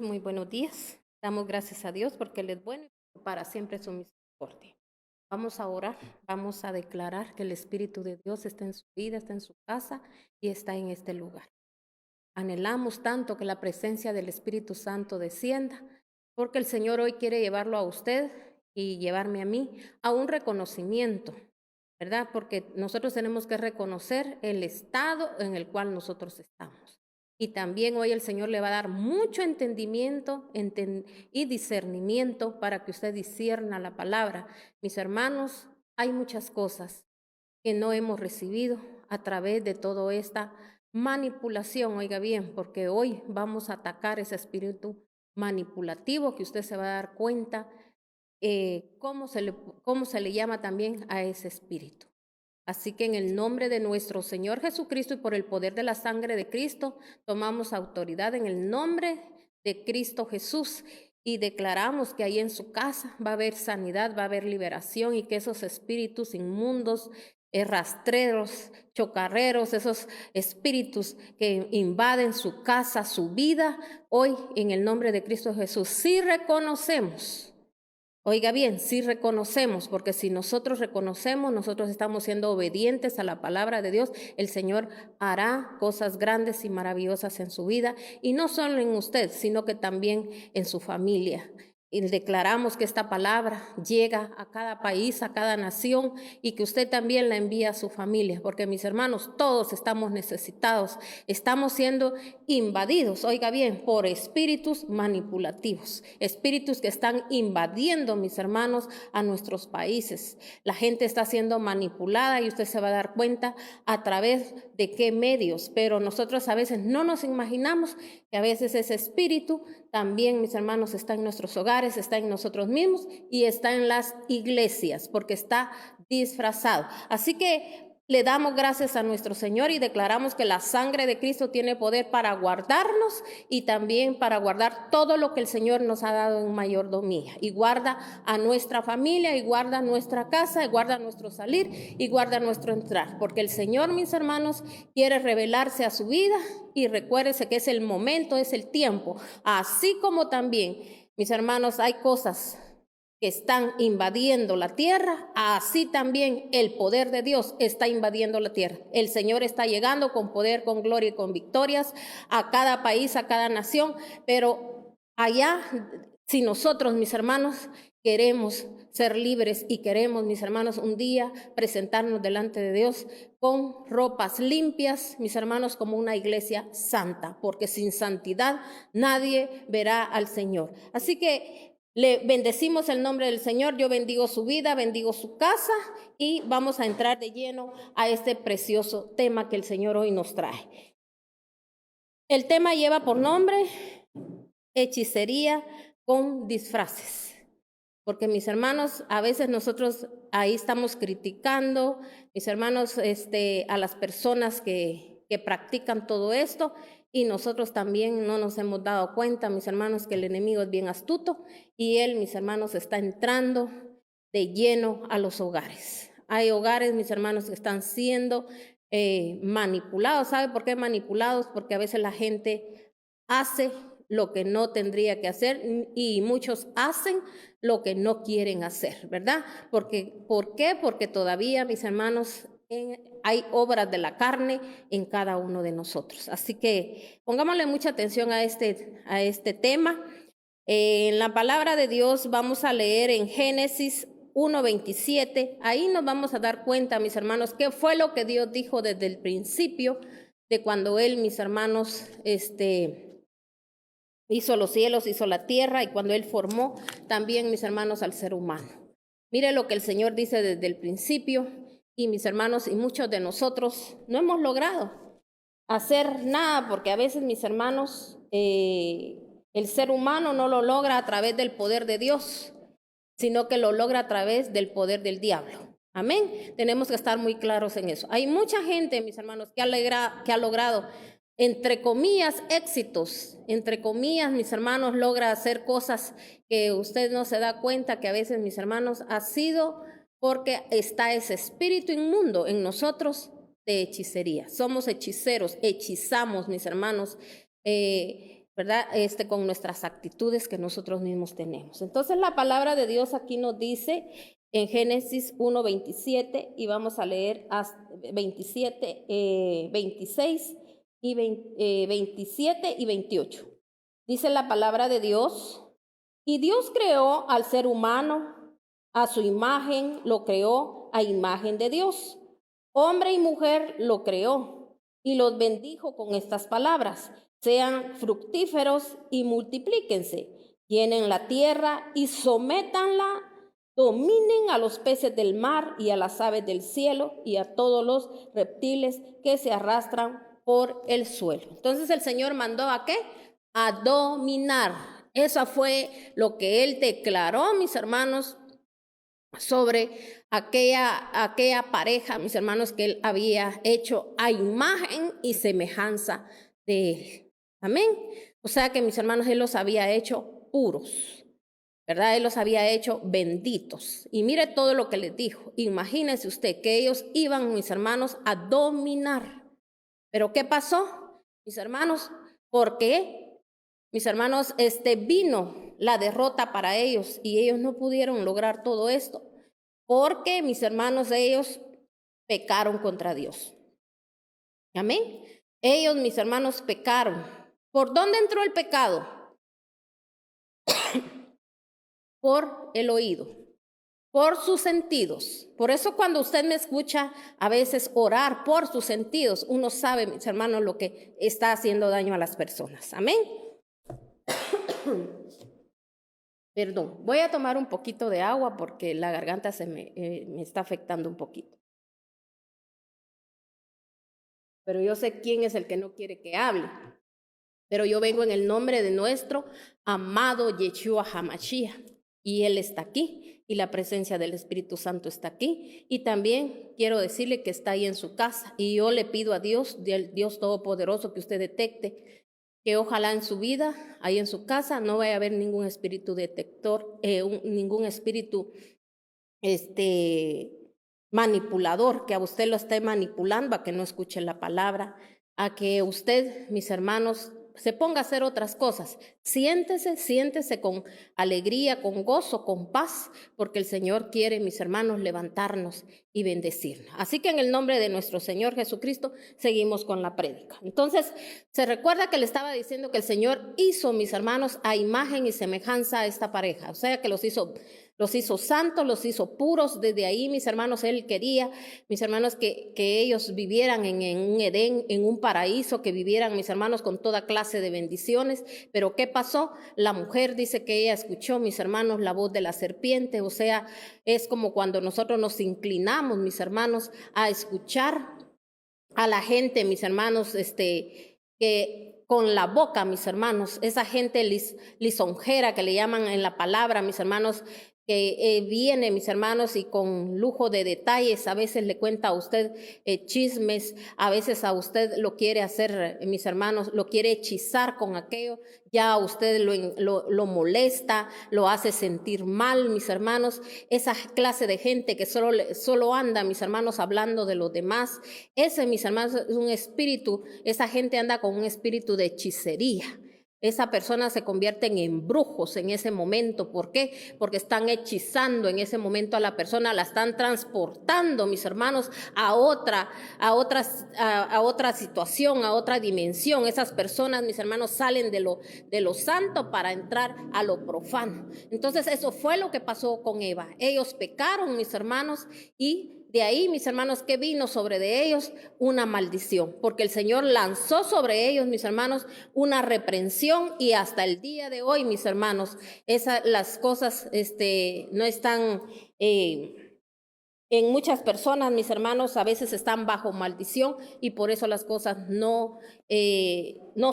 muy buenos días. Damos gracias a Dios porque Él es bueno y para siempre su misericordia. Vamos a orar, vamos a declarar que el Espíritu de Dios está en su vida, está en su casa y está en este lugar. Anhelamos tanto que la presencia del Espíritu Santo descienda, porque el Señor hoy quiere llevarlo a usted y llevarme a mí a un reconocimiento, ¿verdad? Porque nosotros tenemos que reconocer el estado en el cual nosotros estamos. Y también hoy el Señor le va a dar mucho entendimiento y discernimiento para que usted discierna la palabra. Mis hermanos, hay muchas cosas que no hemos recibido a través de toda esta manipulación, oiga bien, porque hoy vamos a atacar ese espíritu manipulativo que usted se va a dar cuenta cómo se le llama también a ese espíritu. Así que en el nombre de nuestro Señor Jesucristo y por el poder de la sangre de Cristo, tomamos autoridad en el nombre de Cristo Jesús y declaramos que ahí en su casa va a haber sanidad, va a haber liberación y que esos espíritus inmundos, rastreros, chocarreros, esos espíritus que invaden su casa, su vida, hoy en el nombre de Cristo Jesús, sí reconocemos. Oiga bien, sí reconocemos, porque si nosotros reconocemos, nosotros estamos siendo obedientes a la palabra de Dios, el Señor hará cosas grandes y maravillosas en su vida, y no solo en usted, sino que también en su familia. Y declaramos que esta palabra llega a cada país, a cada nación, y que usted también la envía a su familia, porque mis hermanos, todos estamos necesitados, estamos siendo invadidos, oiga bien, por espíritus manipulativos, espíritus que están invadiendo, mis hermanos, a nuestros países. La gente está siendo manipulada y usted se va a dar cuenta a través de qué medios, pero nosotros a veces no nos imaginamos que a veces ese espíritu también, mis hermanos, está en nuestros hogares, está en nosotros mismos y está en las iglesias, porque está disfrazado. Así que le damos gracias a nuestro Señor y declaramos que la sangre de Cristo tiene poder para guardarnos y también para guardar todo lo que el Señor nos ha dado en mayordomía. Y guarda a nuestra familia, y guarda nuestra casa, y guarda nuestro salir, y guarda nuestro entrar. Porque el Señor, mis hermanos, quiere revelarse a su vida y recuérdese que es el momento, es el tiempo. Así como también, mis hermanos, hay cosas que están invadiendo la tierra, así también el poder de Dios está invadiendo la tierra. El Señor está llegando con poder, con gloria y con victorias a cada país, a cada nación, pero allá, si nosotros, mis hermanos, queremos ser libres y queremos, mis hermanos, un día presentarnos delante de Dios con ropas limpias, mis hermanos, como una iglesia santa, porque sin santidad nadie verá al Señor. Así que le bendecimos el nombre del Señor, yo bendigo su vida, bendigo su casa y vamos a entrar de lleno a este precioso tema que el Señor hoy nos trae. El tema lleva por nombre hechicería con disfraces, porque mis hermanos, a veces nosotros ahí estamos criticando, mis hermanos, a las personas que practican todo esto. Y nosotros también no nos hemos dado cuenta, mis hermanos, que el enemigo es bien astuto y él, mis hermanos, está entrando de lleno a los hogares. Hay hogares, mis hermanos, que están siendo manipulados. ¿Sabe por qué manipulados? Porque a veces la gente hace lo que no tendría que hacer y muchos hacen lo que no quieren hacer, ¿verdad? ¿Por qué? Porque todavía, mis hermanos, hay obras de la carne en cada uno de nosotros. Así que pongámosle mucha atención a este tema. En la palabra de Dios vamos a leer en Génesis 1:27. Ahí nos vamos a dar cuenta, mis hermanos, qué fue lo que Dios dijo desde el principio de cuando Él, mis hermanos, hizo los cielos, hizo la tierra y cuando Él formó también, mis hermanos, al ser humano. Mire lo que el Señor dice desde el principio. Y mis hermanos, y muchos de nosotros no hemos logrado hacer nada, porque a veces, mis hermanos, el ser humano no lo logra a través del poder de Dios, sino que lo logra a través del poder del diablo. Amén. Tenemos que estar muy claros en eso. Hay mucha gente, mis hermanos, que ha logrado, entre comillas, éxitos, entre comillas, mis hermanos, logra hacer cosas que usted no se da cuenta que a veces, mis hermanos, ha sido porque está ese espíritu inmundo en nosotros de hechicería. Somos hechiceros, hechizamos, mis hermanos, ¿verdad? Con nuestras actitudes que nosotros mismos tenemos. Entonces la palabra de Dios aquí nos dice en Génesis 1:27 y vamos a leer hasta 27, 26 y 27 y 28. Dice la palabra de Dios: y Dios creó al ser humano, a su imagen lo creó, a imagen de Dios. Hombre y mujer lo creó y los bendijo con estas palabras: sean fructíferos y multiplíquense, llenen la tierra y sométanla, dominen a los peces del mar y a las aves del cielo y a todos los reptiles que se arrastran por el suelo. Entonces el Señor mandó ¿a qué? A dominar. Eso fue lo que Él declaró, mis hermanos, sobre aquella pareja, mis hermanos, que Él había hecho a imagen y semejanza de Él. Amén. O sea que, mis hermanos, Él los había hecho puros, ¿verdad? Él los había hecho benditos. Y mire todo lo que les dijo. Imagínense usted que ellos iban, mis hermanos, a dominar. ¿Pero qué pasó, mis hermanos? Porque, mis hermanos, vino la derrota para ellos y ellos no pudieron lograr todo esto. Porque, mis hermanos, ellos pecaron contra Dios. Amén. Ellos, mis hermanos, pecaron. ¿Por dónde entró el pecado? Por el oído, por sus sentidos. Por eso cuando usted me escucha a veces orar por sus sentidos, uno sabe, mis hermanos, lo que está haciendo daño a las personas. Amén. Perdón, voy a tomar un poquito de agua porque la garganta me está afectando un poquito. Pero yo sé quién es el que no quiere que hable. Pero yo vengo en el nombre de nuestro amado Yeshua HaMashiach. Y Él está aquí, y la presencia del Espíritu Santo está aquí. Y también quiero decirle que está ahí en su casa. Y yo le pido a Dios, Dios Todopoderoso, que usted detecte que ojalá en su vida, ahí en su casa, no vaya a haber ningún espíritu detector, ningún espíritu manipulador, que a usted lo esté manipulando, a que no escuche la palabra, a que usted, mis hermanos, se ponga a hacer otras cosas. Siéntese con alegría, con gozo, con paz, porque el Señor quiere, mis hermanos, levantarnos y bendecirnos. Así que en el nombre de nuestro Señor Jesucristo seguimos con la prédica. Entonces, se recuerda que le estaba diciendo que el Señor hizo, mis hermanos, a imagen y semejanza a esta pareja, o sea que los hizo santos, los hizo puros. Desde ahí, mis hermanos, Él quería, mis hermanos, que ellos vivieran en un Edén, en un paraíso, que vivieran, mis hermanos, con toda clase de bendiciones. Pero ¿qué pasó? La mujer dice que ella escuchó, mis hermanos, la voz de la serpiente. O sea, es como cuando nosotros nos inclinamos, mis hermanos, a escuchar a la gente, mis hermanos, que con la boca, mis hermanos, esa gente lisonjera que le llaman en la palabra, mis hermanos, que viene, mis hermanos, y con lujo de detalles, a veces le cuenta a usted chismes, a veces a usted lo quiere hacer, mis hermanos, lo quiere hechizar con aquello, ya a usted lo molesta, lo hace sentir mal, mis hermanos. Esa clase de gente que solo anda, mis hermanos, hablando de los demás, ese, mis hermanos, es un espíritu, esa gente anda con un espíritu de hechicería. Esa persona se convierten en brujos en ese momento. ¿Por qué? Porque están hechizando en ese momento a la persona, la están transportando, mis hermanos, a otra situación, a otra dimensión. Esas personas, mis hermanos, salen de lo santo para entrar a lo profano. Entonces, eso fue lo que pasó con Eva. Ellos pecaron, mis hermanos, y de ahí, mis hermanos, que vino sobre de ellos una maldición, porque el Señor lanzó sobre ellos, mis hermanos, una reprensión, y hasta el día de hoy, mis hermanos, las cosas no están en muchas personas, mis hermanos, a veces están bajo maldición, y por eso las cosas no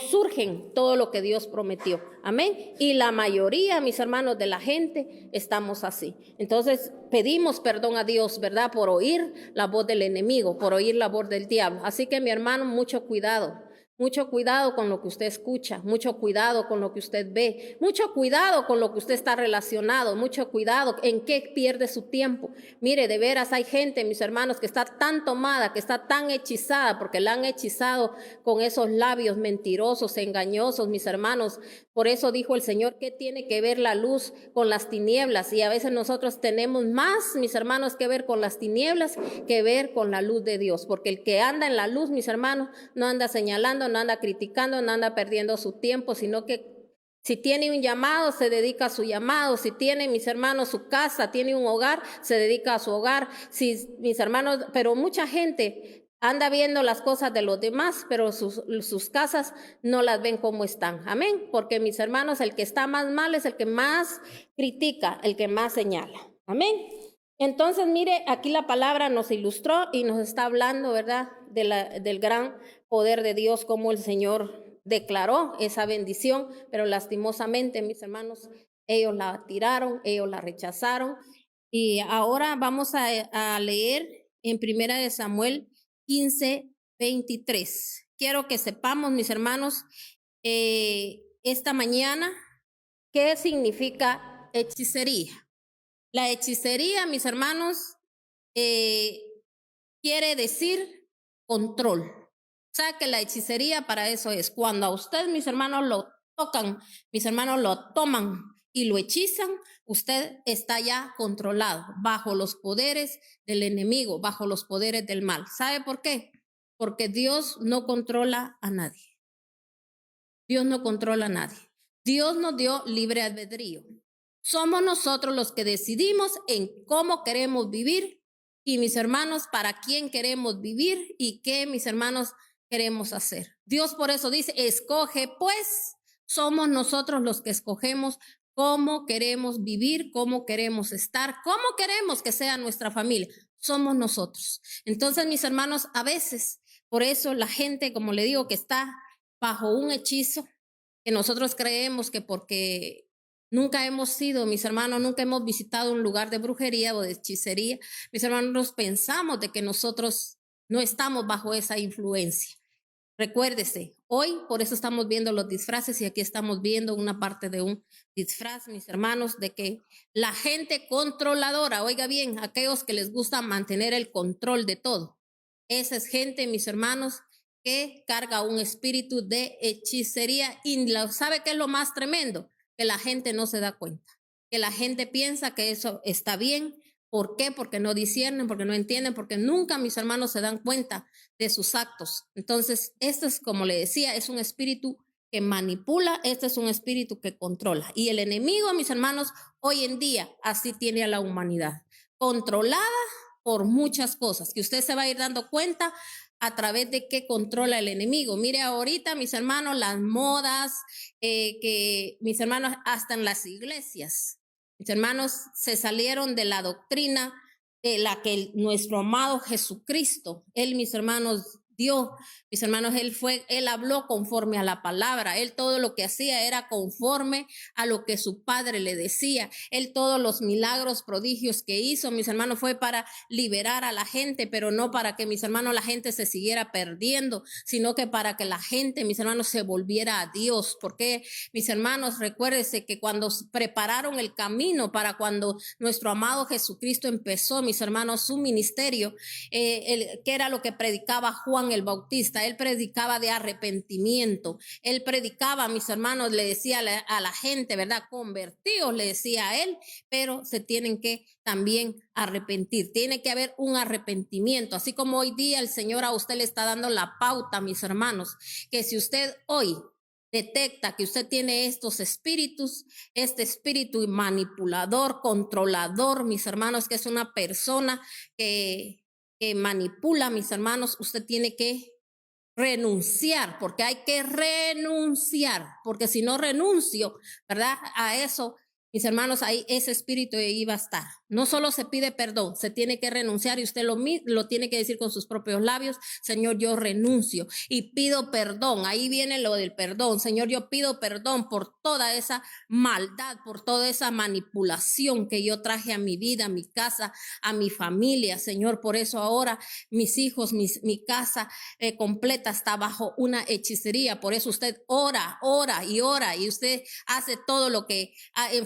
surgen todo lo que Dios prometió. Amén. Y la mayoría, mis hermanos, de la gente estamos así. Entonces pedimos perdón a Dios, ¿verdad? Por oír la voz del enemigo, por oír la voz del diablo. Así que, mi hermano, mucho cuidado. Mucho cuidado con lo que usted escucha, mucho cuidado con lo que usted ve, mucho cuidado con lo que usted está relacionado, mucho cuidado en qué pierde su tiempo. Mire, de veras hay gente, mis hermanos, que está tan tomada, que está tan hechizada, porque la han hechizado con esos labios mentirosos, engañosos, mis hermanos. Por eso dijo el Señor, ¿qué tiene que ver la luz con las tinieblas? Y a veces nosotros tenemos más, mis hermanos, que ver con las tinieblas que ver con la luz de Dios, porque el que anda en la luz, mis hermanos, no anda señalando, no anda criticando, no anda perdiendo su tiempo, sino que si tiene un llamado, se dedica a su llamado. Si tiene, mis hermanos, su casa, tiene un hogar, se dedica a su hogar. Si, mis hermanos, pero mucha gente anda viendo las cosas de los demás, pero sus casas no las ven como están. Amén. Porque, mis hermanos, el que está más mal es el que más critica, el que más señala. Amén. Entonces, mire, aquí la palabra nos ilustró y nos está hablando, ¿verdad?, del gran poder de Dios, como el Señor declaró esa bendición, pero lastimosamente, mis hermanos, ellos la tiraron, ellos la rechazaron. Y ahora vamos a leer en Primera de Samuel 15:23. Quiero que sepamos, mis hermanos, esta mañana, qué significa hechicería. La hechicería, mis hermanos, quiere decir control. O sea que la hechicería para eso es cuando a usted, mis hermanos, lo tocan, mis hermanos lo toman y lo hechizan, usted está ya controlado bajo los poderes del enemigo, bajo los poderes del mal. ¿Sabe por qué? Porque Dios no controla a nadie. Dios no controla a nadie. Dios nos dio libre albedrío. Somos nosotros los que decidimos en cómo queremos vivir y, mis hermanos, para quién queremos vivir y qué, mis hermanos, queremos hacer. Dios por eso dice, escoge pues, somos nosotros los que escogemos cómo queremos vivir, cómo queremos estar, cómo queremos que sea nuestra familia. Somos nosotros. Entonces, mis hermanos, a veces, por eso la gente, como le digo, que está bajo un hechizo, que nosotros creemos que porque nunca hemos sido, mis hermanos, nunca hemos visitado un lugar de brujería o de hechicería, mis hermanos, nos pensamos de que nosotros no estamos bajo esa influencia. Recuérdese, hoy por eso estamos viendo los disfraces y aquí estamos viendo una parte de un disfraz, mis hermanos, de que la gente controladora, oiga bien, aquellos que les gusta mantener el control de todo, esa es gente, mis hermanos, que carga un espíritu de hechicería y ¿sabe qué es lo más tremendo? Que la gente no se da cuenta, que la gente piensa que eso está bien. ¿Por qué? Porque no disciernen, porque no entienden, porque nunca, mis hermanos, se dan cuenta de sus actos. Entonces, esto es, como le decía, es un espíritu que manipula, este es un espíritu que controla. Y el enemigo, mis hermanos, hoy en día así tiene a la humanidad, controlada por muchas cosas, que usted se va a ir dando cuenta a través de qué controla el enemigo. Mire ahorita, mis hermanos, las modas, que mis hermanos, hasta en las iglesias, mis hermanos, se salieron de la doctrina de la que nuestro amado Jesucristo, él, mis hermanos, dio. Mis hermanos, él habló conforme a la palabra. Él todo lo que hacía era conforme a lo que su padre le decía. Él todos los milagros, prodigios que hizo, mis hermanos, fue para liberar a la gente, pero no para que, mis hermanos, la gente se siguiera perdiendo, sino que para que la gente, mis hermanos, se volviera a Dios. Porque, mis hermanos, recuérdense que cuando prepararon el camino para cuando nuestro amado Jesucristo empezó, mis hermanos, su ministerio, que era lo que predicaba Juan el Bautista, él predicaba de arrepentimiento, él predicaba, mis hermanos, le decía a la gente, ¿verdad? Convertidos, le decía a él, pero se tienen que también arrepentir, tiene que haber un arrepentimiento, así como hoy día el Señor a usted le está dando la pauta, mis hermanos, que si usted hoy detecta que usted tiene estos espíritus, este espíritu manipulador, controlador, mis hermanos, que es una persona que manipula, mis hermanos, usted tiene que renunciar, porque hay que renunciar, porque si no renuncio, ¿verdad? A eso, mis hermanos, ahí ese espíritu ahí va a estar. No solo se pide perdón, se tiene que renunciar y usted lo tiene que decir con sus propios labios. Señor, yo renuncio y pido perdón. Ahí viene lo del perdón. Señor, yo pido perdón por toda esa maldad, por toda esa manipulación que yo traje a mi vida, a mi casa, a mi familia. Señor, por eso ahora mis hijos, mi casa completa está bajo una hechicería. Por eso usted ora y usted hace todo lo que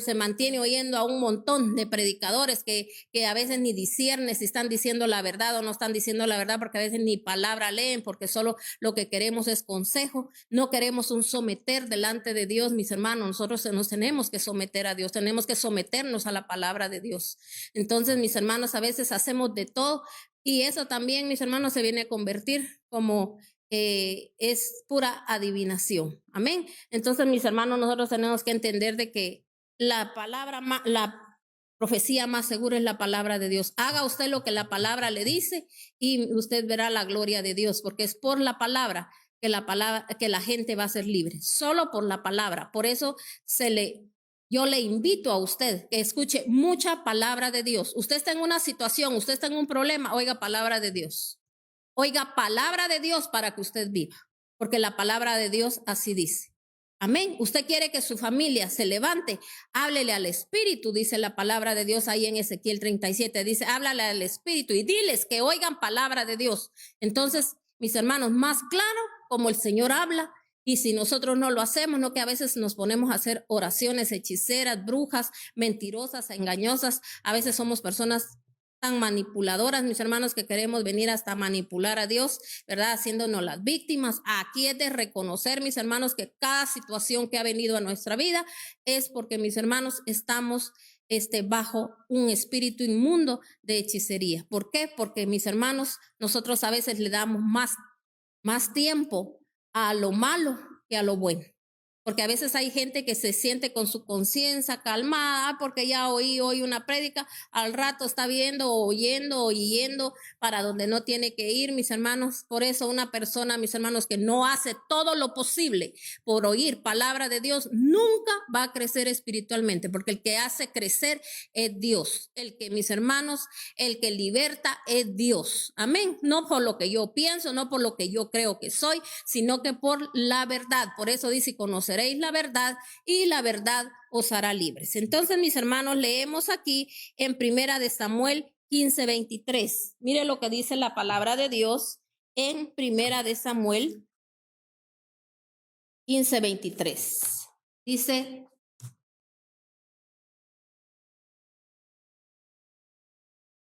se mantiene oyendo a un montón de predicadores que a veces ni disciernen si están diciendo la verdad o no están diciendo la verdad, porque a veces ni palabra leen, porque solo lo que queremos es consejo. No queremos un someter delante de Dios, mis hermanos. Nosotros nos tenemos que someter a Dios, tenemos que someternos a la palabra de Dios. Entonces, mis hermanos, a veces hacemos de todo y eso también, mis hermanos, se viene a convertir como es pura adivinación. Amén. Entonces, mis hermanos, nosotros tenemos que entender de que la profecía más segura es la palabra de Dios. Haga usted lo que la palabra le dice y usted verá la gloria de Dios, porque es por la palabra que la gente va a ser libre, solo por la palabra. Por eso yo le invito a usted que escuche mucha palabra de Dios. Usted está en una situación, usted está en un problema, oiga palabra de Dios. Oiga palabra de Dios para que usted viva, porque la palabra de Dios así dice. Amén. Usted quiere que su familia se levante, háblele al Espíritu, dice la palabra de Dios ahí en Ezequiel 37. Dice, háblale al Espíritu y diles que oigan palabra de Dios. Entonces, mis hermanos, más claro como el Señor habla. Y si nosotros no lo hacemos, no que a veces nos ponemos a hacer oraciones hechiceras, brujas, mentirosas, engañosas. A veces somos personas tan manipuladoras, mis hermanos, que queremos venir hasta manipular a Dios, ¿verdad? Haciéndonos las víctimas. Aquí es de reconocer, mis hermanos, que cada situación que ha venido a nuestra vida es porque, mis hermanos, estamos bajo un espíritu inmundo de hechicería. ¿Por qué? Porque, mis hermanos, nosotros a veces le damos más tiempo a lo malo que a lo bueno. Porque a veces hay gente que se siente con su conciencia calmada, porque ya oí hoy una prédica, al rato está viendo, oyendo o yendo para donde no tiene que ir, mis hermanos. Por eso una persona, mis hermanos, que no hace todo lo posible por oír palabra de Dios, nunca va a crecer espiritualmente, porque el que hace crecer es Dios. El que, mis hermanos, el que liberta es Dios. Amén. No por lo que yo pienso, no por lo que yo creo que soy, sino que por la verdad. Por eso dice, conoceréis la verdad y la verdad os hará libres. Entonces, mis hermanos, leemos aquí en Primera de Samuel 15:23. Mire lo que dice la palabra de Dios en Primera de Samuel 15:23. Dice: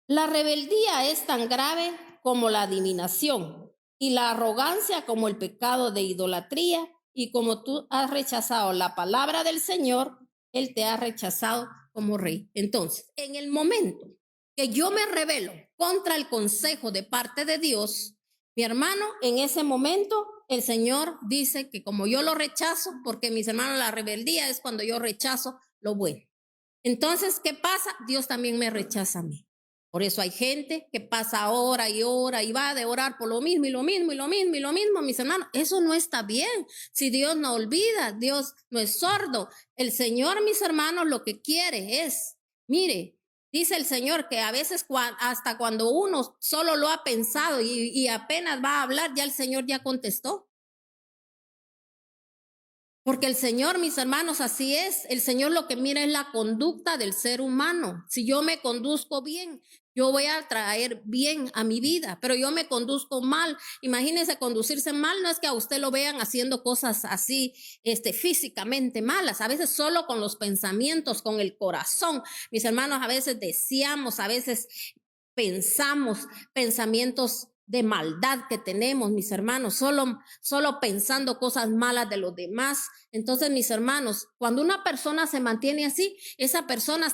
la rebeldía es tan grave como la adivinación y la arrogancia como el pecado de idolatría. Y como tú has rechazado la palabra del Señor, Él te ha rechazado como rey. Entonces, en el momento que yo me rebelo contra el consejo de parte de Dios, mi hermano, en ese momento el Señor dice que como yo lo rechazo, porque mis hermanos, la rebeldía es cuando yo rechazo lo bueno. Entonces, ¿qué pasa? Dios también me rechaza a mí. Por eso hay gente que pasa hora y va de orar por lo mismo y lo mismo y lo mismo y lo mismo, mis hermanos. Eso no está bien. Si Dios no olvida, Dios no es sordo. El Señor, mis hermanos, lo que quiere es, mire, dice el Señor que a veces hasta cuando uno solo lo ha pensado y apenas va a hablar, ya el Señor ya contestó. Porque el Señor, mis hermanos, así es. El Señor lo que mira es la conducta del ser humano. Si yo me conduzco bien, yo voy a traer bien a mi vida, pero yo me conduzco mal. Imagínense conducirse mal, no es que a usted lo vean haciendo cosas así, físicamente malas. A veces solo con los pensamientos, con el corazón. Mis hermanos, a veces deseamos, a veces pensamos pensamientos de maldad que tenemos, mis hermanos, solo pensando cosas malas de los demás. Entonces, mis hermanos, cuando una persona se mantiene así, esa persona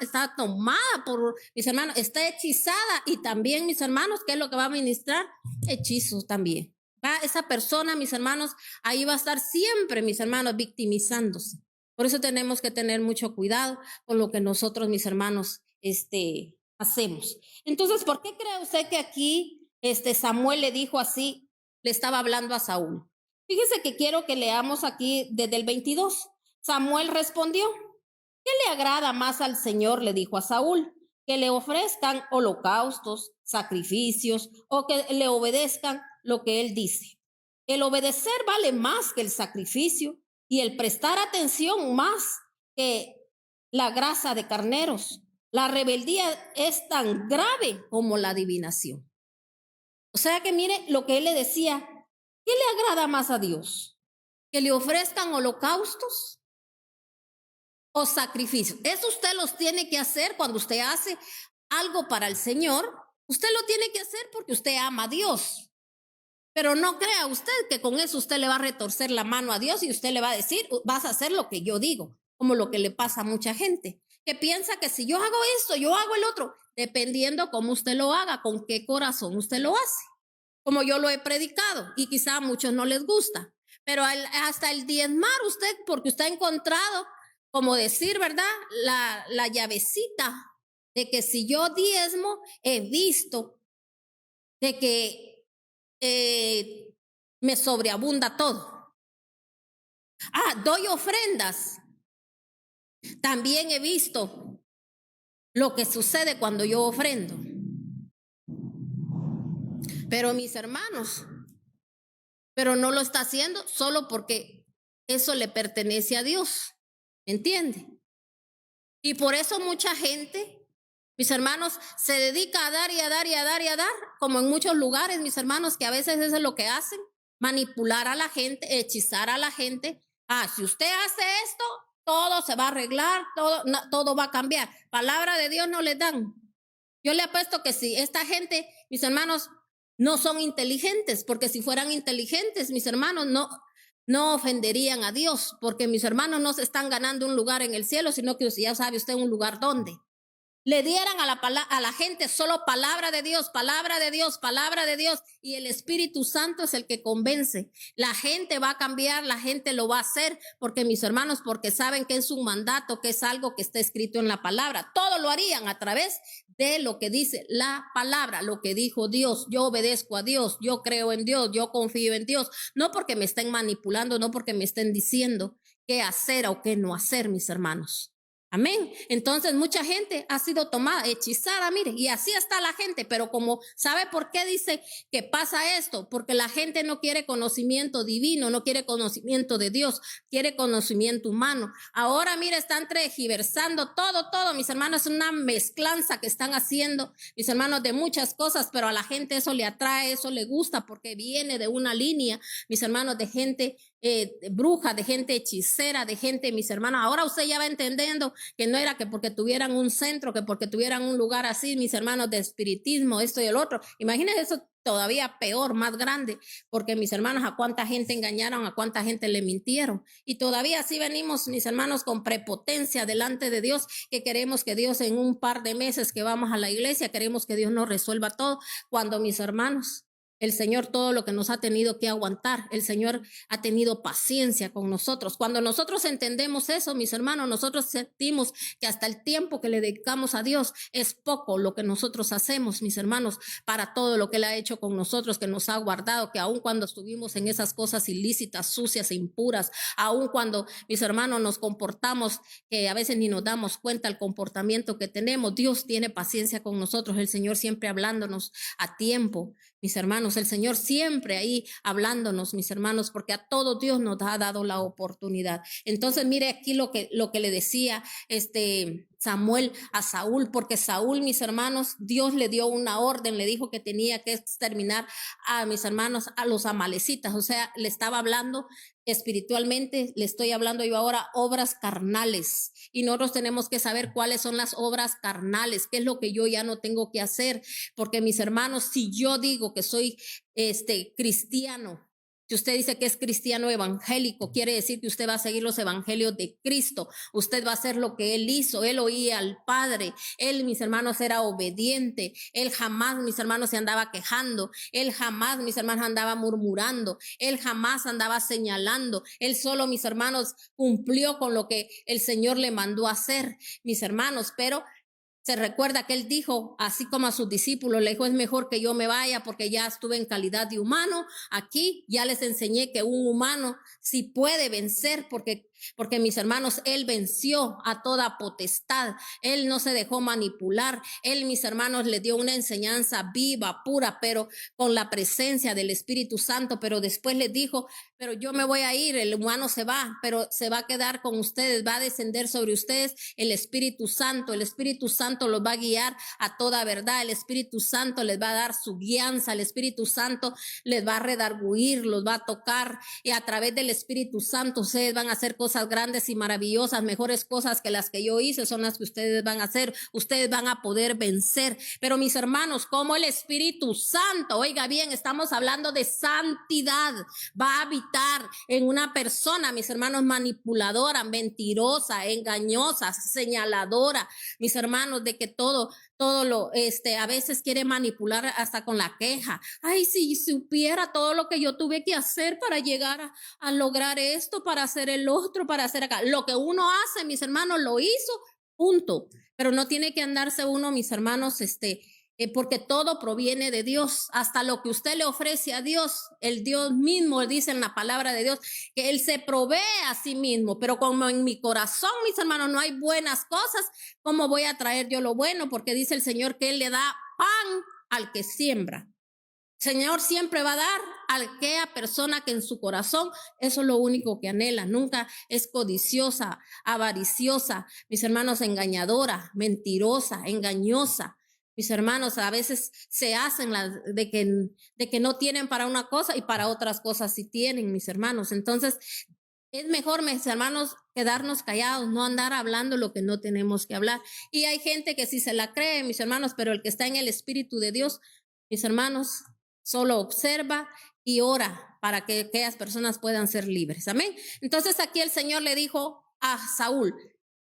está tomada por, mis hermanos, está hechizada. Y también, mis hermanos, ¿qué es lo que va a ministrar? Hechizos también. Esa persona, mis hermanos, ahí va a estar siempre, mis hermanos, victimizándose. Por eso tenemos que tener mucho cuidado con lo que nosotros, mis hermanos, hacemos. Entonces, ¿por qué cree usted que aquí Samuel le dijo así, le estaba hablando a Saúl? Fíjese que quiero que leamos aquí desde el 22. Samuel respondió: ¿qué le agrada más al Señor? Le dijo a Saúl, que le ofrezcan holocaustos, sacrificios o que le obedezcan lo que él dice. El obedecer vale más que el sacrificio y el prestar atención más que la grasa de carneros. La rebeldía es tan grave como la adivinación. O sea que mire lo que él le decía, ¿qué le agrada más a Dios? ¿Que le ofrezcan holocaustos o sacrificios? Eso usted los tiene que hacer cuando usted hace algo para el Señor. Usted lo tiene que hacer porque usted ama a Dios. Pero no crea usted que con eso usted le va a retorcer la mano a Dios y usted le va a decir, vas a hacer lo que yo digo, como lo que le pasa a mucha gente, que piensa que si yo hago esto, yo hago el otro, dependiendo cómo usted lo haga, con qué corazón usted lo hace. Como yo lo he predicado y quizá a muchos no les gusta, pero hasta el diezmar usted, porque usted ha encontrado, como decir, ¿verdad? La llavecita de que si yo diezmo, he visto de que me sobreabunda todo. Doy ofrendas. También he visto lo que sucede cuando yo ofrendo. Pero mis hermanos, pero no lo está haciendo solo porque eso le pertenece a Dios. ¿Entiende? Y por eso mucha gente, mis hermanos, se dedica a dar y a dar y a dar y a dar, como en muchos lugares, mis hermanos, que a veces eso es lo que hacen, manipular a la gente, hechizar a la gente. Si usted hace esto, todo se va a arreglar, todo va a cambiar. Palabra de Dios no le dan. Yo le apuesto que si esta gente, mis hermanos, no son inteligentes, porque si fueran inteligentes, mis hermanos, no ofenderían a Dios, porque mis hermanos no se están ganando un lugar en el cielo, sino que ya sabe usted un lugar donde le dieran a la gente solo palabra de Dios, palabra de Dios, palabra de Dios, y el Espíritu Santo es el que convence. La gente va a cambiar, la gente lo va a hacer, porque mis hermanos, porque saben que es un mandato, que es algo que está escrito en la palabra. Todo lo harían a través de lo que dice la palabra, lo que dijo Dios. Yo obedezco a Dios, yo creo en Dios, yo confío en Dios, no porque me estén manipulando, no porque me estén diciendo qué hacer o qué no hacer, mis hermanos. Amén. Entonces mucha gente ha sido tomada, hechizada, mire, y así está la gente, pero como ¿sabe por qué dice que pasa esto? Porque la gente no quiere conocimiento divino, no quiere conocimiento de Dios, quiere conocimiento humano. Ahora, mire, están tergiversando todo, mis hermanos, es una mezclanza que están haciendo, mis hermanos, de muchas cosas, pero a la gente eso le atrae, eso le gusta, porque viene de una línea, mis hermanos, de gente bruja, de gente hechicera, de gente, mis hermanos. Ahora usted ya va entendiendo que no era que porque tuvieran un centro, que porque tuvieran un lugar así, mis hermanos, de espiritismo, esto y el otro. Imagínense eso todavía peor, más grande, porque mis hermanos, a cuánta gente engañaron, a cuánta gente le mintieron. Y todavía así venimos, mis hermanos, con prepotencia delante de Dios, que queremos que Dios en un par de meses que vamos a la iglesia, queremos que Dios nos resuelva todo, cuando mis hermanos, el Señor todo lo que nos ha tenido que aguantar, el Señor ha tenido paciencia con nosotros. Cuando nosotros entendemos eso, mis hermanos, nosotros sentimos que hasta el tiempo que le dedicamos a Dios es poco lo que nosotros hacemos, mis hermanos, para todo lo que Él ha hecho con nosotros, que nos ha guardado, que aun cuando estuvimos en esas cosas ilícitas, sucias e impuras, aun cuando, mis hermanos, nos comportamos que a veces ni nos damos cuenta el comportamiento que tenemos, Dios tiene paciencia con nosotros, el Señor siempre hablándonos a tiempo. Mis hermanos, el Señor siempre ahí hablándonos, mis hermanos, porque a todo Dios nos ha dado la oportunidad. Entonces, mire aquí lo que le decía Samuel a Saúl, porque Saúl, mis hermanos, Dios le dio una orden, le dijo que tenía que exterminar a mis hermanos, a los amalecitas, o sea, le estaba hablando espiritualmente, le estoy hablando yo ahora obras carnales, y nosotros tenemos que saber cuáles son las obras carnales, qué es lo que yo ya no tengo que hacer, porque mis hermanos, si yo digo que soy cristiano, si usted dice que es cristiano evangélico, quiere decir que usted va a seguir los evangelios de Cristo. Usted va a hacer lo que Él hizo. Él oía al Padre. Él, mis hermanos, era obediente. Él jamás, mis hermanos, se andaba quejando. Él jamás, mis hermanos, andaba murmurando. Él jamás andaba señalando. Él solo, mis hermanos, cumplió con lo que el Señor le mandó a hacer, mis hermanos. Pero se recuerda que Él dijo, así como a sus discípulos, le dijo, es mejor que yo me vaya porque ya estuve en calidad de humano. Aquí ya les enseñé que un humano sí puede vencer, porque porque mis hermanos, Él venció a toda potestad, Él no se dejó manipular, Él, mis hermanos, le dio una enseñanza viva, pura, pero con la presencia del Espíritu Santo, pero después les dijo, pero yo me voy a ir, el humano se va, pero se va a quedar con ustedes, va a descender sobre ustedes el Espíritu Santo los va a guiar a toda verdad, el Espíritu Santo les va a dar su guianza, el Espíritu Santo les va a redarguir, los va a tocar y a través del Espíritu Santo ustedes van a hacer cosas grandes y maravillosas, mejores cosas que las que yo hice son las que ustedes van a hacer, ustedes van a poder vencer, pero mis hermanos, como el Espíritu Santo, oiga bien, estamos hablando de santidad, va a habitar en una persona, mis hermanos, manipuladora, mentirosa, engañosa, señaladora, mis hermanos, de que todo lo, a veces quiere manipular hasta con la queja. Ay, si supiera todo lo que yo tuve que hacer para llegar a lograr esto, para hacer el otro, para hacer acá. Lo que uno hace, mis hermanos, lo hizo, punto. Pero no tiene que andarse uno, mis hermanos, porque todo proviene de Dios, hasta lo que usted le ofrece a Dios, el Dios mismo dice en la palabra de Dios, que Él se provee a sí mismo, pero como en mi corazón, mis hermanos, no hay buenas cosas, ¿cómo voy a traer yo lo bueno? Porque dice el Señor que Él le da pan al que siembra. Señor siempre va a dar a aquella persona que en su corazón, eso es lo único que anhela, nunca es codiciosa, avariciosa, mis hermanos, engañadora, mentirosa, engañosa. Mis hermanos a veces se hacen de que no tienen para una cosa y para otras cosas sí tienen, mis hermanos. Entonces, es mejor, mis hermanos, quedarnos callados, no andar hablando lo que no tenemos que hablar. Y hay gente que sí se la cree, mis hermanos, pero el que está en el Espíritu de Dios, mis hermanos, solo observa y ora para que aquellas personas puedan ser libres. Amén. Entonces aquí el Señor le dijo a Saúl,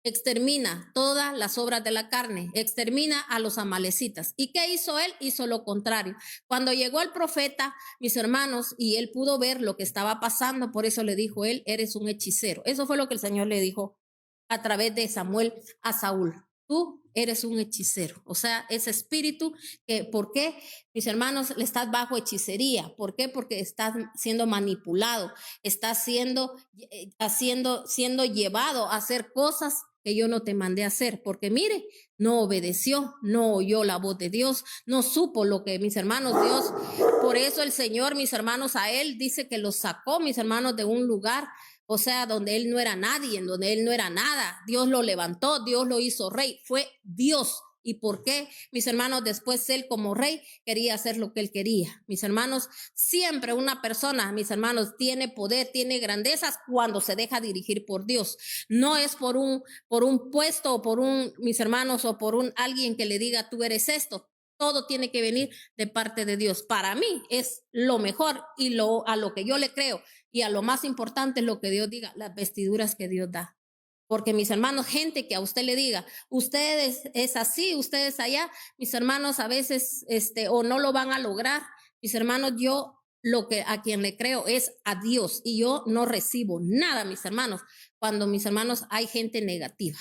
extermina todas las obras de la carne, extermina a los amalecitas. ¿Y qué hizo él? Hizo lo contrario. Cuando llegó el profeta, mis hermanos, y él pudo ver lo que estaba pasando, por eso le dijo él, eres un hechicero. Eso fue lo que el Señor le dijo a través de Samuel a Saúl. Tú eres un hechicero, o sea, ese espíritu que, ¿por qué? Mis hermanos, le estás bajo hechicería. ¿Por qué? Porque estás siendo manipulado, estás siendo llevado a hacer cosas que yo no te mandé a hacer, porque mire, no obedeció, no oyó la voz de Dios, no supo lo que mis hermanos Dios, por eso el Señor, mis hermanos, a él dice que los sacó, mis hermanos, de un lugar, o sea, donde él no era nadie, en donde él no era nada. Dios lo levantó, Dios lo hizo rey, fue Dios. ¿Y por qué, mis hermanos, después él como rey quería hacer lo que él quería? Mis hermanos, siempre una persona, mis hermanos, tiene poder, tiene grandezas cuando se deja dirigir por Dios. No es por un puesto o por mis hermanos, o por alguien que le diga tú eres esto. Todo tiene que venir de parte de Dios. Para mí es lo mejor y a lo que yo le creo. Y a lo más importante es lo que Dios diga, las vestiduras que Dios da. Porque mis hermanos, gente que a usted le diga, ustedes es así, ustedes allá, mis hermanos a veces, o no lo van a lograr. Mis hermanos, yo a quien le creo es a Dios y yo no recibo nada, mis hermanos, cuando mis hermanos hay gente negativa.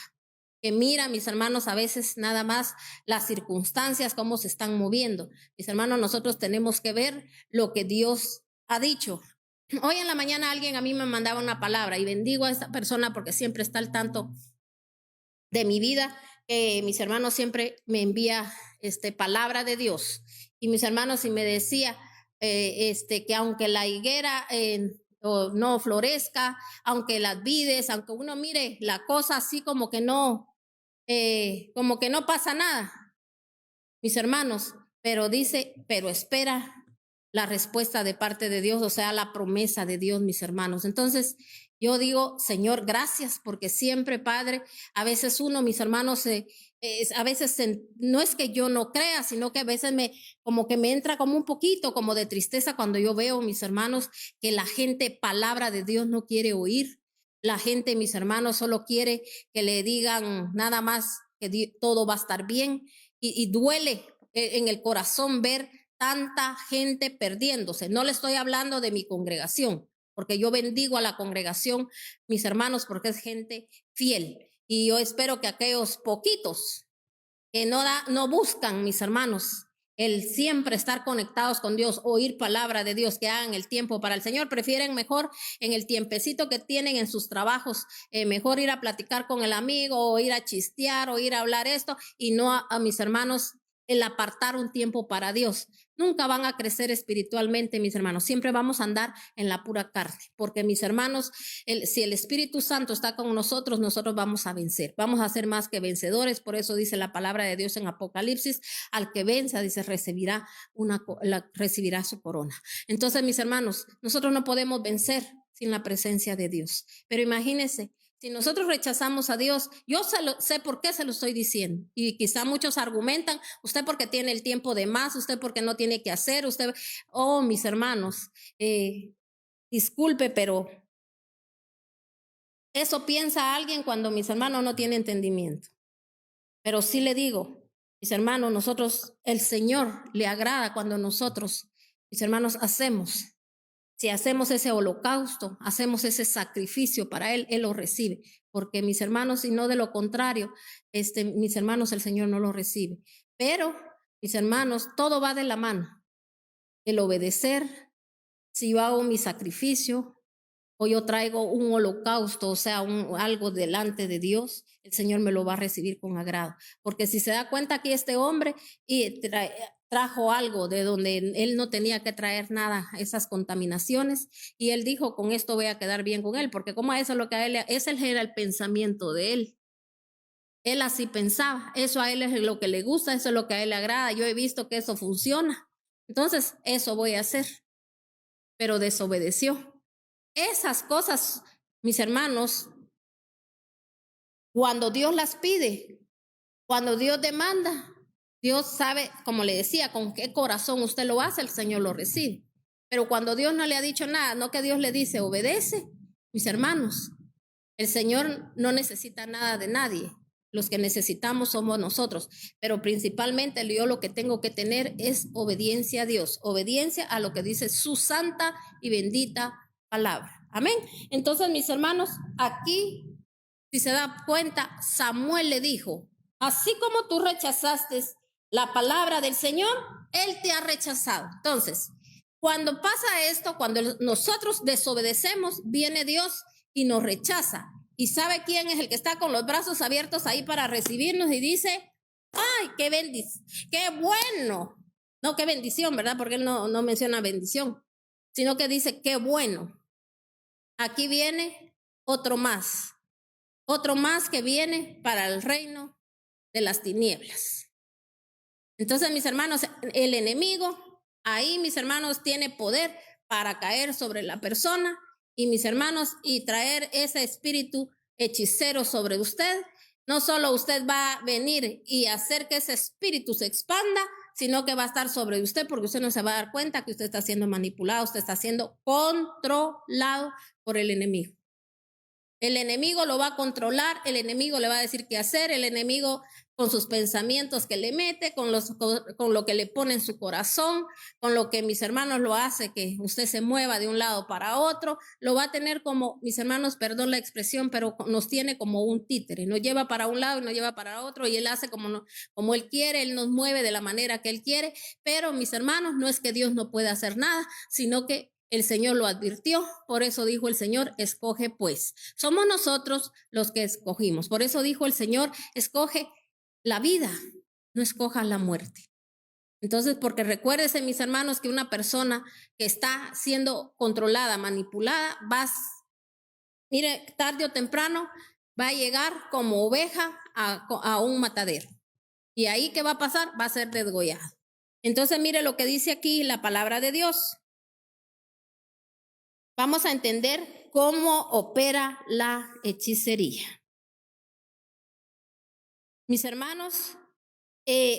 Que mira, mis hermanos, a veces nada más las circunstancias, cómo se están moviendo. Mis hermanos, nosotros tenemos que ver lo que Dios ha dicho. Hoy en la mañana alguien a mí me mandaba una palabra y bendigo a esta persona porque siempre está al tanto de mi vida. Mis hermanos siempre me envía palabra de Dios. Y mis hermanos, y me decía que aunque la higuera no florezca, aunque las vides, aunque uno mire la cosa así como que no pasa nada, mis hermanos, pero dice, pero espera la respuesta de parte de Dios, o sea, la promesa de Dios, mis hermanos. Entonces, yo digo, Señor, gracias, porque siempre, Padre, a veces uno, mis hermanos, a veces no es que yo no crea, sino que a veces como que me entra como un poquito como de tristeza cuando yo veo, mis hermanos, que la gente palabra de Dios no quiere oír. La gente, mis hermanos, solo quiere que le digan nada más que todo va a estar bien y duele en el corazón ver tanta gente perdiéndose. No le estoy hablando de mi congregación, porque yo bendigo a la congregación, mis hermanos, porque es gente fiel. Y yo espero que aquellos poquitos que no buscan, mis hermanos, el siempre estar conectados con Dios, oír palabra de Dios, que hagan el tiempo para el Señor. Prefieren mejor en el tiempecito que tienen en sus trabajos, mejor ir a platicar con el amigo, o ir a chistear, o ir a hablar esto, y no a mis hermanos, el apartar un tiempo para Dios. Nunca van a crecer espiritualmente, mis hermanos. Siempre vamos a andar en la pura carne, porque mis hermanos, si el Espíritu Santo está con nosotros, nosotros vamos a vencer. Vamos a ser más que vencedores. Por eso dice la palabra de Dios en Apocalipsis, al que venza, dice, recibirá su corona. Entonces, mis hermanos, nosotros no podemos vencer sin la presencia de Dios. Pero imagínense, si nosotros rechazamos a Dios, yo sé por qué se lo estoy diciendo. Y quizá muchos argumentan, usted porque tiene el tiempo de más, usted porque no tiene que hacer, usted, oh, mis hermanos, disculpe, pero eso piensa alguien cuando mis hermanos no tienen entendimiento. Pero sí le digo, mis hermanos, nosotros, el Señor le agrada cuando nosotros, mis hermanos, si hacemos ese holocausto, hacemos ese sacrificio para Él, Él lo recibe. Porque mis hermanos, si no de lo contrario, mis hermanos, el Señor no lo recibe. Pero, mis hermanos, todo va de la mano. El obedecer, si yo hago mi sacrificio, o yo traigo un holocausto, o sea, algo delante de Dios, el Señor me lo va a recibir con agrado. Porque si se da cuenta que este hombre trajo algo de donde él no tenía que traer nada, esas contaminaciones, y él dijo, con esto voy a quedar bien con él, porque como eso es lo que a él, ese era el pensamiento de él. Él así pensaba, eso a él es lo que le gusta, eso es lo que a él le agrada, yo he visto que eso funciona, entonces eso voy a hacer, pero desobedeció. Esas cosas, mis hermanos, cuando Dios las pide, cuando Dios demanda, Dios sabe, como le decía, con qué corazón usted lo hace, el Señor lo recibe. Pero cuando Dios no le ha dicho nada, no que Dios le dice, obedece, mis hermanos, el Señor no necesita nada de nadie. Los que necesitamos somos nosotros, pero principalmente yo lo que tengo que tener es obediencia a Dios, obediencia a lo que dice su santa y bendita palabra. Amén. Entonces, mis hermanos, aquí, si se da cuenta, Samuel le dijo, así como tú rechazaste la palabra del Señor, Él te ha rechazado. Entonces, cuando pasa esto, cuando nosotros desobedecemos, viene Dios y nos rechaza. ¿Y sabe quién es el que está con los brazos abiertos ahí para recibirnos? Y dice, ¡ay, qué bendición! ¡Qué bueno! No, qué bendición, ¿verdad? Porque él no menciona bendición, sino que dice, qué bueno. Aquí viene otro más que viene para el reino de las tinieblas. Entonces, mis hermanos, el enemigo, ahí, mis hermanos, tiene poder para caer sobre la persona y mis hermanos, y traer ese espíritu hechicero sobre usted. No solo usted va a venir y hacer que ese espíritu se expanda, sino que va a estar sobre usted porque usted no se va a dar cuenta que usted está siendo manipulado, usted está siendo controlado por el enemigo. El enemigo lo va a controlar, el enemigo le va a decir qué hacer, el enemigo con sus pensamientos que le mete, con lo que le pone en su corazón, con lo que mis hermanos lo hace que usted se mueva de un lado para otro, lo va a tener como, mis hermanos, perdón la expresión, pero nos tiene como un títere, nos lleva para un lado y nos lleva para otro y él hace como él quiere, él nos mueve de la manera que él quiere, pero mis hermanos, no es que Dios no pueda hacer nada, sino que el Señor lo advirtió, por eso dijo el Señor, escoge pues. Somos nosotros los que escogimos. Por eso dijo el Señor, escoge la vida, no escoja la muerte. Entonces, porque recuérdense, mis hermanos, que una persona que está siendo controlada, manipulada, mire, tarde o temprano, va a llegar como oveja a un matadero. Y ahí, ¿qué va a pasar? Va a ser desgollado. Entonces, mire lo que dice aquí la palabra de Dios. Vamos a entender cómo opera la hechicería. Mis hermanos,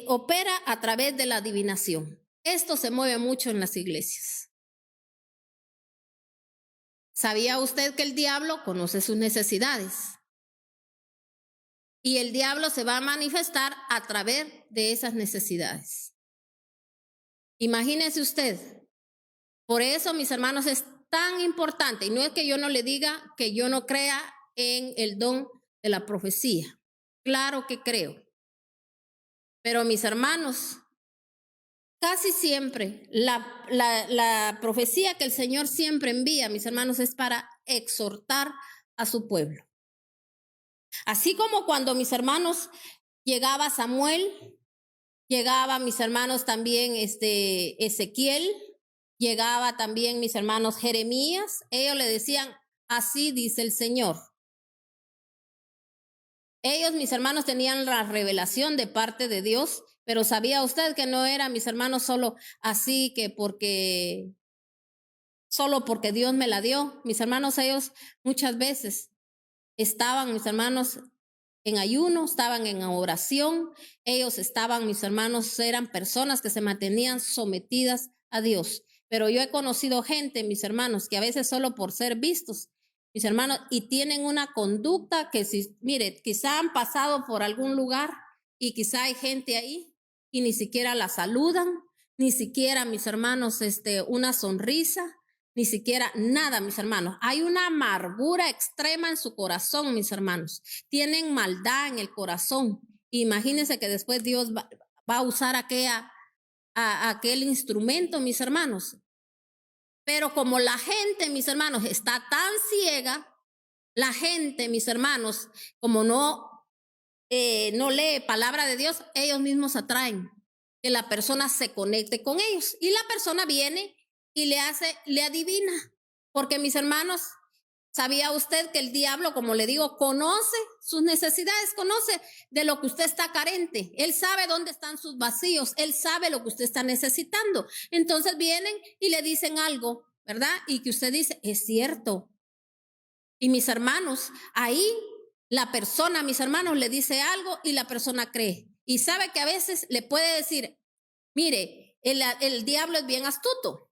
opera a través de la adivinación. Esto se mueve mucho en las iglesias. ¿Sabía usted que el diablo conoce sus necesidades? Y el diablo se va a manifestar a través de esas necesidades. Imagínese usted. Por eso, mis hermanos, es tan importante, y no es que yo no le diga que yo no crea en el don de la profecía. Claro que creo. Pero mis hermanos, Casi siempre la profecía que el Señor siempre envía, mis hermanos, es para exhortar a su pueblo. Así como cuando mis hermanos llegaba Samuel, llegaba mis hermanos también Ezequiel, llegaba también mis hermanos Jeremías, ellos le decían, así dice el Señor. Ellos, mis hermanos, tenían la revelación de parte de Dios, pero ¿sabía usted que no era, mis hermanos, solo así que solo porque Dios me la dio? Mis hermanos, ellos muchas veces estaban, mis hermanos, en ayuno, estaban en oración, ellos estaban, mis hermanos, eran personas que se mantenían sometidas a Dios. Pero yo he conocido gente, mis hermanos, que a veces solo por ser vistos, mis hermanos, y tienen una conducta que si, mire, quizá han pasado por algún lugar y quizá hay gente ahí y ni siquiera la saludan, ni siquiera, mis hermanos, una sonrisa, ni siquiera nada, mis hermanos. Hay una amargura extrema en su corazón, mis hermanos. Tienen maldad en el corazón. Imagínense que después Dios va a usar aquel instrumento, mis hermanos. Pero como la gente, mis hermanos, está tan ciega, la gente, mis hermanos, como no lee palabra de Dios, ellos mismos atraen que la persona se conecte con ellos. Y la persona viene y le adivina. Porque mis hermanos, ¿sabía usted que el diablo, como le digo, conoce sus necesidades, conoce de lo que usted está carente? Él sabe dónde están sus vacíos, él sabe lo que usted está necesitando. Entonces vienen y le dicen algo, ¿verdad? Y que usted dice, es cierto. Y mis hermanos, ahí la persona, mis hermanos, le dice algo y la persona cree. Y sabe que a veces le puede decir, mire, el diablo es bien astuto.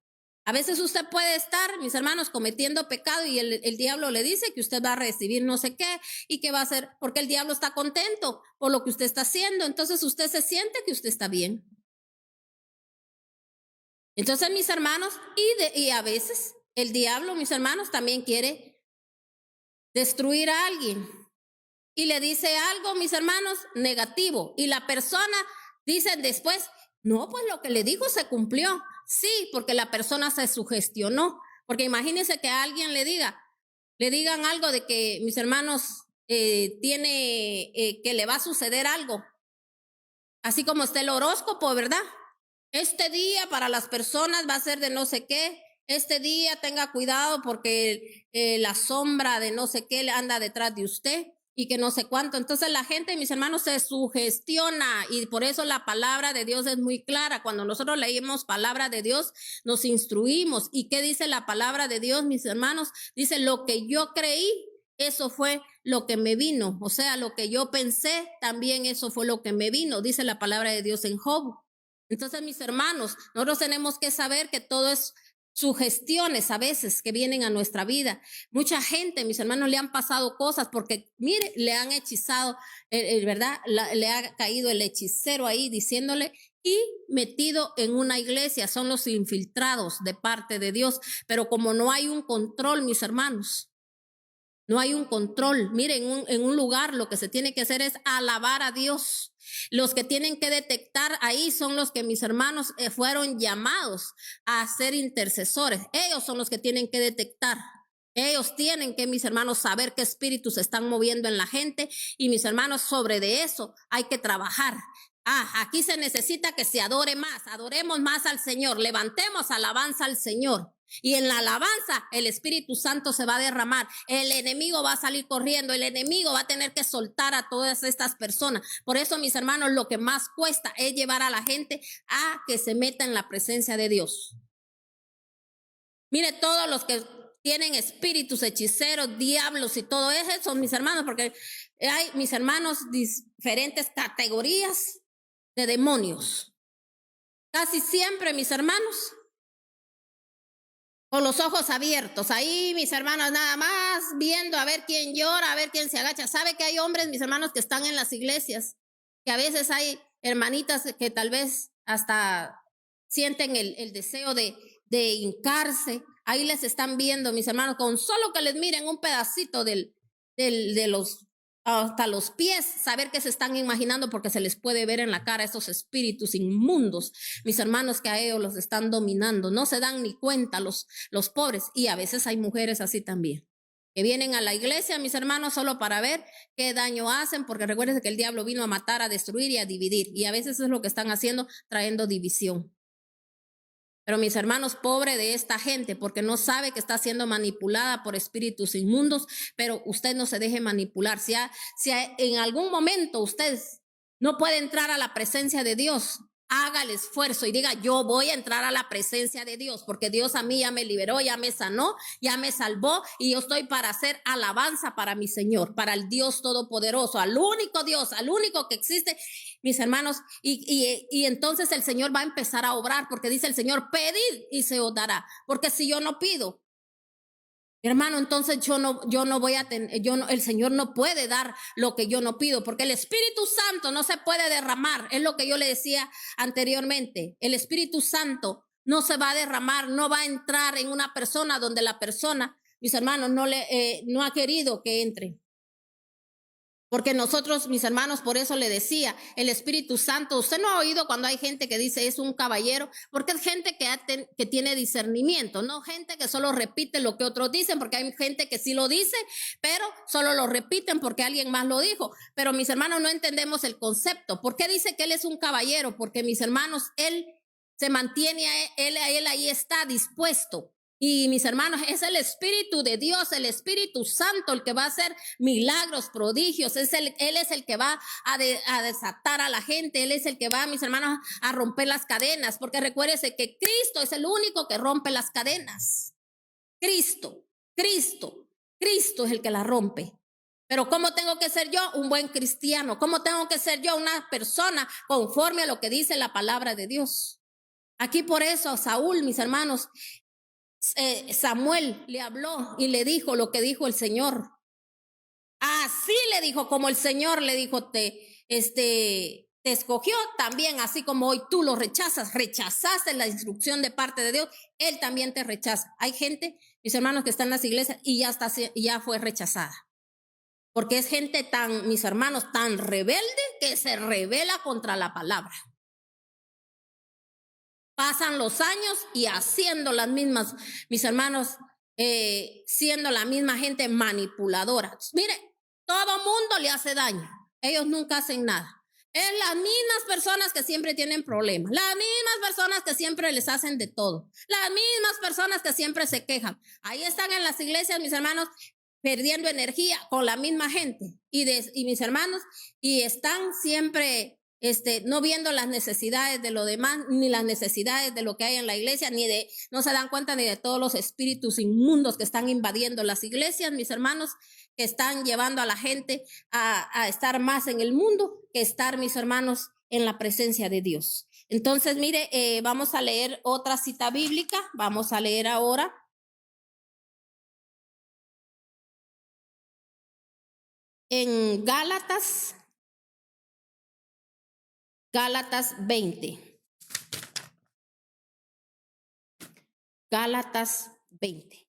A veces usted puede estar, mis hermanos, cometiendo pecado y el diablo le dice que usted va a recibir no sé qué y que va a hacer, porque el diablo está contento por lo que usted está haciendo. Entonces usted se siente que usted está bien. Entonces, mis hermanos, y a veces el diablo, mis hermanos, también quiere destruir a alguien. Y le dice algo, mis hermanos, negativo. Y la persona dice después, no, pues lo que le dijo se cumplió. Sí, porque la persona se sugestionó. Porque imagínense que a alguien le digan algo de que, mis hermanos, que le va a suceder algo. Así como está el horóscopo, ¿verdad? Este día para las personas va a ser de no sé qué. Este día tenga cuidado porque la sombra de no sé qué anda detrás de usted y que no sé cuánto. Entonces la gente, mis hermanos, se sugestiona y por eso la palabra de Dios es muy clara. Cuando nosotros leímos palabra de Dios, nos instruimos. ¿Y qué dice la palabra de Dios, mis hermanos? Dice, lo que yo creí, eso fue lo que me vino. O sea, lo que yo pensé, también eso fue lo que me vino, dice la palabra de Dios en Job. Entonces, mis hermanos, nosotros tenemos que saber que todo es sugestiones a veces que vienen a nuestra vida. Mucha gente, mis hermanos, le han pasado cosas porque, mire, le han hechizado, ¿verdad? Le ha caído el hechicero ahí diciéndole y metido en una iglesia. Son los infiltrados de parte de Dios. Pero como no hay un control, mis hermanos, no hay un control. Miren, en un lugar lo que se tiene que hacer es alabar a Dios. Los que tienen que detectar ahí son los que mis hermanos fueron llamados a ser intercesores. Ellos son los que tienen que detectar. Ellos tienen que, mis hermanos, saber qué espíritus se están moviendo en la gente y mis hermanos, sobre de eso hay que trabajar. Aquí se necesita que se adore más, adoremos más al Señor, levantemos alabanza al Señor. Y en la alabanza el Espíritu Santo se va a derramar. El enemigo va a salir corriendo. El enemigo va a tener que soltar a todas estas personas. Por eso, mis hermanos, lo que más cuesta es llevar a la gente a que se meta en la presencia de Dios. Mire, todos los que tienen espíritus, hechiceros, diablos y todo eso, mis hermanos, porque hay, mis hermanos, diferentes categorías de demonios. Casi siempre, mis hermanos, con los ojos abiertos, ahí mis hermanos nada más viendo a ver quién llora, a ver quién se agacha. ¿Sabe que hay hombres, mis hermanos, que están en las iglesias? Que a veces hay hermanitas que tal vez hasta sienten el deseo de hincarse. Ahí les están viendo, mis hermanos, con solo que les miren un pedacito de los hasta los pies, saber que se están imaginando porque se les puede ver en la cara esos espíritus inmundos, mis hermanos, que a ellos los están dominando. No se dan ni cuenta los pobres, y a veces hay mujeres así también, que vienen a la iglesia, mis hermanos, solo para ver qué daño hacen, porque recuerden que el diablo vino a matar, a destruir y a dividir, y a veces es lo que están haciendo, trayendo división. Pero mis hermanos, pobre de esta gente, porque no sabe que está siendo manipulada por espíritus inmundos, pero usted no se deje manipular. Si en algún momento usted no puede entrar a la presencia de Dios, haga el esfuerzo y diga, yo voy a entrar a la presencia de Dios, porque Dios a mí ya me liberó, ya me sanó, ya me salvó, y yo estoy para hacer alabanza para mi Señor, para el Dios todopoderoso, al único Dios, al único que existe, mis hermanos, y entonces el Señor va a empezar a obrar, porque dice el Señor, pedid y se os dará, porque si yo no pido, hermano, entonces yo no voy a tener, el Señor no puede dar lo que yo no pido, porque el Espíritu Santo no se puede derramar, es lo que yo le decía anteriormente. El Espíritu Santo no se va a derramar, no va a entrar en una persona donde la persona, mis hermanos, no ha querido que entre. Porque nosotros, mis hermanos, por eso le decía, el Espíritu Santo, usted no ha oído cuando hay gente que dice es un caballero, porque es gente que tiene discernimiento, no gente que solo repite lo que otros dicen, porque hay gente que sí lo dice, pero solo lo repiten porque alguien más lo dijo. Pero mis hermanos, no entendemos el concepto. ¿Por qué dice que él es un caballero? Porque mis hermanos, él se mantiene, él ahí está dispuesto. Y mis hermanos, es el Espíritu de Dios, el Espíritu Santo, el que va a hacer milagros, prodigios. Él es el que va a desatar a la gente. Él es el que va, mis hermanos, a romper las cadenas. Porque recuérdese que Cristo es el único que rompe las cadenas. Cristo es el que la rompe. Pero ¿cómo tengo que ser yo un buen cristiano? ¿Cómo tengo que ser yo una persona conforme a lo que dice la palabra de Dios? Aquí por eso a Saúl, mis hermanos, Samuel le habló y le dijo lo que dijo el Señor. Así le dijo, como el Señor le dijo, te escogió también, así como hoy tú lo rechazaste la instrucción de parte de Dios, Él también te rechaza. Hay gente, mis hermanos, que están en las iglesias y ya fue rechazada. Porque es gente tan, mis hermanos, tan rebelde que se rebela contra la palabra. Pasan los años y haciendo las mismas, mis hermanos, siendo la misma gente manipuladora. Mire, todo mundo le hace daño. Ellos nunca hacen nada. Es las mismas personas que siempre tienen problemas. Las mismas personas que siempre les hacen de todo. Las mismas personas que siempre se quejan. Ahí están en las iglesias, mis hermanos, perdiendo energía con la misma gente. Y mis hermanos, y están siempre no viendo las necesidades de lo demás, ni las necesidades de lo que hay en la iglesia, no se dan cuenta ni de todos los espíritus inmundos que están invadiendo las iglesias, mis hermanos, que están llevando a la gente a estar más en el mundo que estar, mis hermanos, en la presencia de Dios. Entonces, mire, vamos a leer otra cita bíblica, vamos a leer ahora en Gálatas 20. Gálatas 20.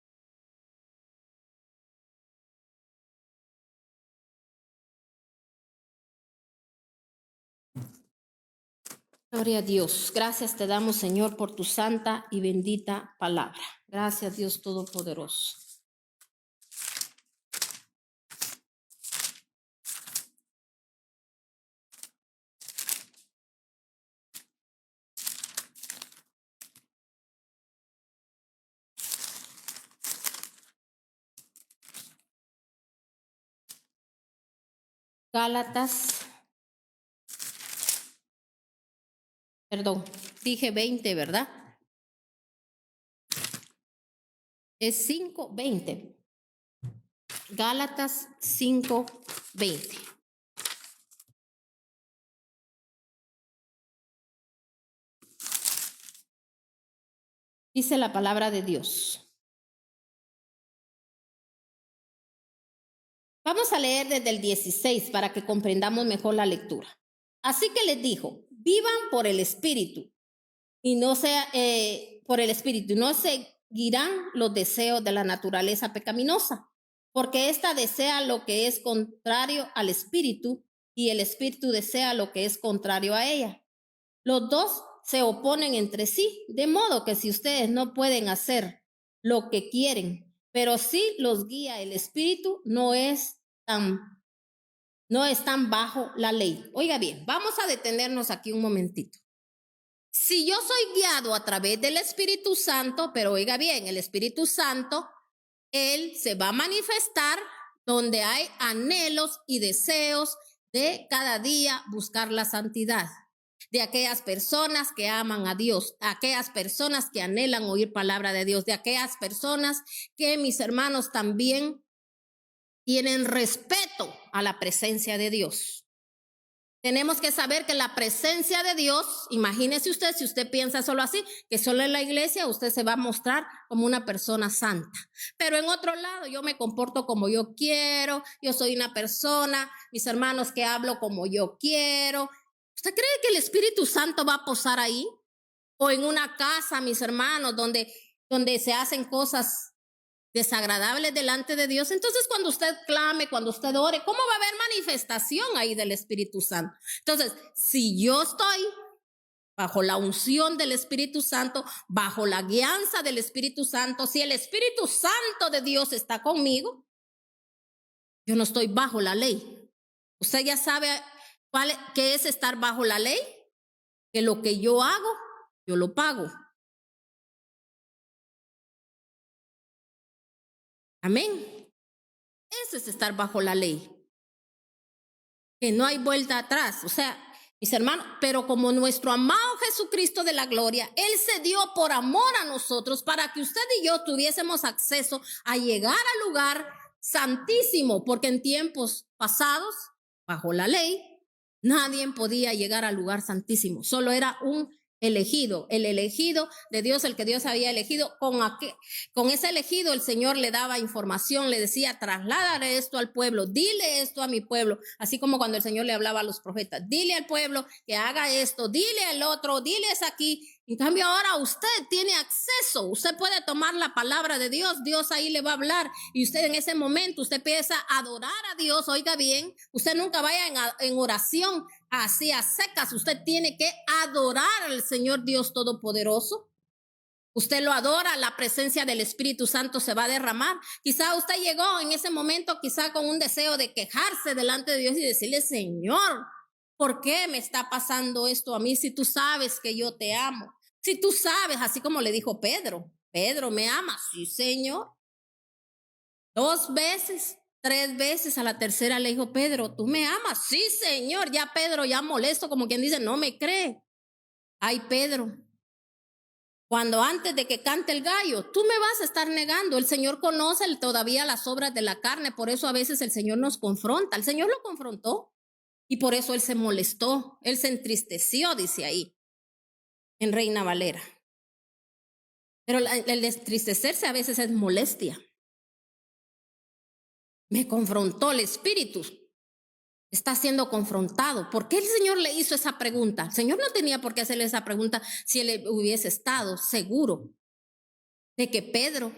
Gloria a Dios. Gracias te damos, Señor, por tu santa y bendita palabra. Gracias, Dios Todopoderoso. Gálatas, perdón, dije 20, ¿verdad? Es 5:20. Gálatas 5:20. Dice la palabra de Dios. Vamos a leer desde el 16 para que comprendamos mejor la lectura. Así que les dijo, vivan por el Espíritu y no sea por el Espíritu, no seguirán los deseos de la naturaleza pecaminosa, porque ésta desea lo que es contrario al espíritu y el espíritu desea lo que es contrario a ella. Los dos se oponen entre sí, de modo que si ustedes no pueden hacer lo que quieren, pero sí los guía el espíritu, no están bajo la ley. Oiga bien, vamos a detenernos aquí un momentito. Si yo soy guiado a través del Espíritu Santo, pero oiga bien, el Espíritu Santo, él se va a manifestar donde hay anhelos y deseos de cada día buscar la santidad. De aquellas personas que aman a Dios, aquellas personas que anhelan oír palabra de Dios, de aquellas personas que, mis hermanos, también tienen respeto a la presencia de Dios. Tenemos que saber que la presencia de Dios, imagínese usted, si usted piensa solo así, que solo en la iglesia usted se va a mostrar como una persona santa. Pero en otro lado yo me comporto como yo quiero, yo soy una persona, mis hermanos, que hablo como yo quiero. ¿Usted cree que el Espíritu Santo va a posar ahí? O en una casa, mis hermanos, donde se hacen cosas desagradables delante de Dios. Entonces, cuando usted clame, cuando usted ore, ¿cómo va a haber manifestación ahí del Espíritu Santo? Entonces, si yo estoy bajo la unción del Espíritu Santo, bajo la guianza del Espíritu Santo, si el Espíritu Santo de Dios está conmigo, yo no estoy bajo la ley. Usted ya sabe qué es estar bajo la ley, que lo que yo hago, yo lo pago. Amén. Eso es estar bajo la ley. Que no hay vuelta atrás. O sea, mis hermanos, pero como nuestro amado Jesucristo de la gloria, Él se dio por amor a nosotros para que usted y yo tuviésemos acceso a llegar al lugar santísimo, porque en tiempos pasados, bajo la ley, nadie podía llegar al lugar santísimo. Solo era un elegido, el elegido de Dios, el que Dios había elegido. Con ese elegido el Señor le daba información, le decía, trasladaré esto al pueblo, dile esto a mi pueblo, así como cuando el Señor le hablaba a los profetas, dile al pueblo que haga esto, dile al otro, diles aquí. En cambio ahora usted tiene acceso, usted puede tomar la palabra de Dios, Dios ahí le va a hablar y usted en ese momento, usted empieza a adorar a Dios. Oiga bien, usted nunca vaya en oración así a secas, usted tiene que adorar al Señor Dios Todopoderoso. Usted lo adora, la presencia del Espíritu Santo se va a derramar. Quizá usted llegó en ese momento, quizá con un deseo de quejarse delante de Dios y decirle, Señor, ¿por qué me está pasando esto a mí si tú sabes que yo te amo? Si tú sabes, así como le dijo Pedro, Pedro, ¿me amas? Sí, Señor. 2 veces, 3 veces, a la tercera le dijo, Pedro, ¿tú me amas? Sí, Señor. Ya Pedro, ya molesto, como quien dice, no me cree. Ay, Pedro, cuando antes de que cante el gallo, tú me vas a estar negando. El Señor conoce todavía las obras de la carne, por eso a veces el Señor nos confronta. El Señor lo confrontó y por eso Él se molestó, Él se entristeció, dice ahí, en Reina Valera. Pero el entristecerse a veces es molestia. Me confrontó el Espíritu. Está siendo confrontado. ¿Por qué el Señor le hizo esa pregunta? El Señor no tenía por qué hacerle esa pregunta si él hubiese estado seguro de que Pedro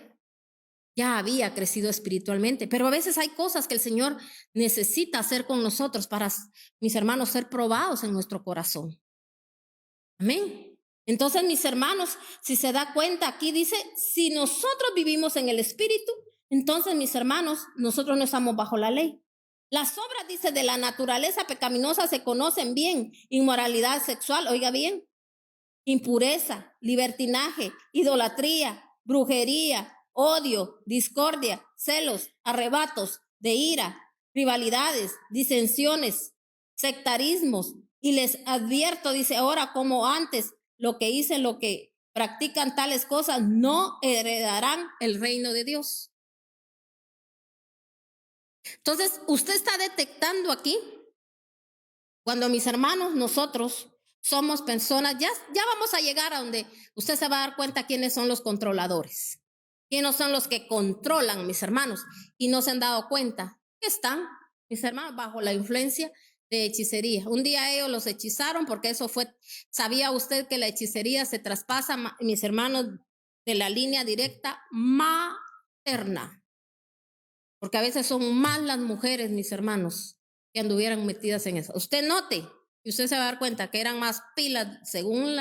ya había crecido espiritualmente. Pero a veces hay cosas que el Señor necesita hacer con nosotros para, mis hermanos, ser probados en nuestro corazón. Amén. Entonces, mis hermanos, si se da cuenta, aquí dice, si nosotros vivimos en el Espíritu, entonces, mis hermanos, nosotros no estamos bajo la ley. Las obras, dice, de la naturaleza pecaminosa se conocen bien. Inmoralidad sexual, oiga bien, impureza, libertinaje, idolatría, brujería, odio, discordia, celos, arrebatos de ira, rivalidades, disensiones, sectarismos. Y les advierto, dice, ahora como antes, lo que hice, lo que practican tales cosas, no heredarán el reino de Dios. Entonces, usted está detectando aquí, cuando mis hermanos, nosotros somos personas, ya vamos a llegar a donde usted se va a dar cuenta quiénes son los controladores, quiénes son los que controlan, mis hermanos, y no se han dado cuenta que están, mis hermanos, bajo la influencia de hechicería. Un día ellos los hechizaron porque eso fue, ¿sabía usted que la hechicería se traspasa, mis hermanos, de la línea directa materna? Porque a veces son más las mujeres, mis hermanos, que anduvieran metidas en eso. Usted note, y usted se va a dar cuenta que eran más pilas, según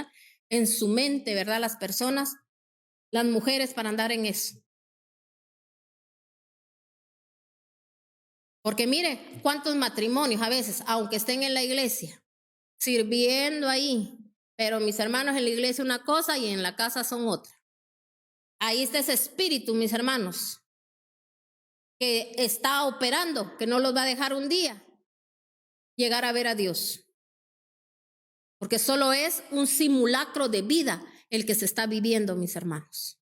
en su mente, ¿verdad? Las personas, las mujeres para andar en eso. Porque mire, cuántos matrimonios a veces, aunque estén en la iglesia, sirviendo ahí, pero mis hermanos en la iglesia una cosa y en la casa son otra. Ahí está ese espíritu, mis hermanos, que está operando, que no los va a dejar un día llegar a ver a Dios. Porque solo es un simulacro de vida el que se está viviendo, mis hermanos.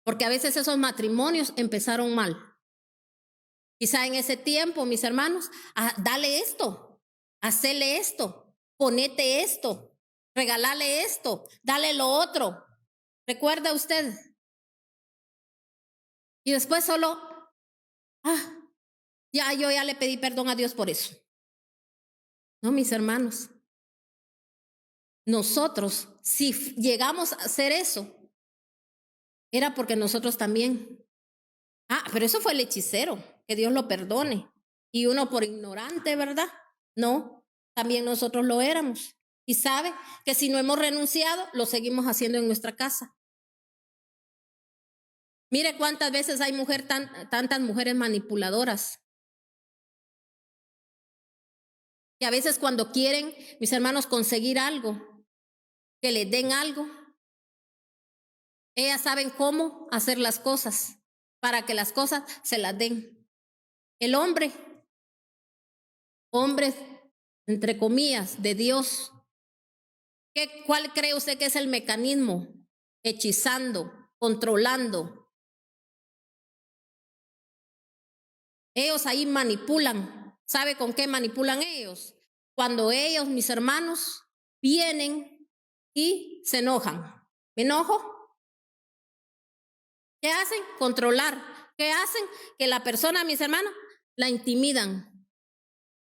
Porque a veces esos matrimonios empezaron mal. Quizá en ese tiempo, mis hermanos, dale esto, hacele esto, ponete esto, regálale esto, dale lo otro. ¿Recuerda usted? Y después solo, yo ya le pedí perdón a Dios por eso. No, mis hermanos. Nosotros, si llegamos a hacer eso, era porque nosotros también. Pero eso fue el hechicero, que Dios lo perdone. Y uno por ignorante, ¿verdad? No, también nosotros lo éramos. Y sabe que si no hemos renunciado, lo seguimos haciendo en nuestra casa. Mire cuántas veces hay tantas mujeres manipuladoras. Que a veces cuando quieren, mis hermanos, conseguir algo, que les den algo, ellas saben cómo hacer las cosas para que las cosas se las den. El hombre, entre comillas, de Dios, ¿cuál cree usted que es el mecanismo? Hechizando, controlando. Ellos ahí manipulan. ¿Sabe con qué manipulan ellos? Cuando ellos, mis hermanos, vienen y se enojan. ¿Me enojo? ¿Qué hacen? Controlar. ¿Qué hacen? Que la persona, mis hermanos, la intimidan.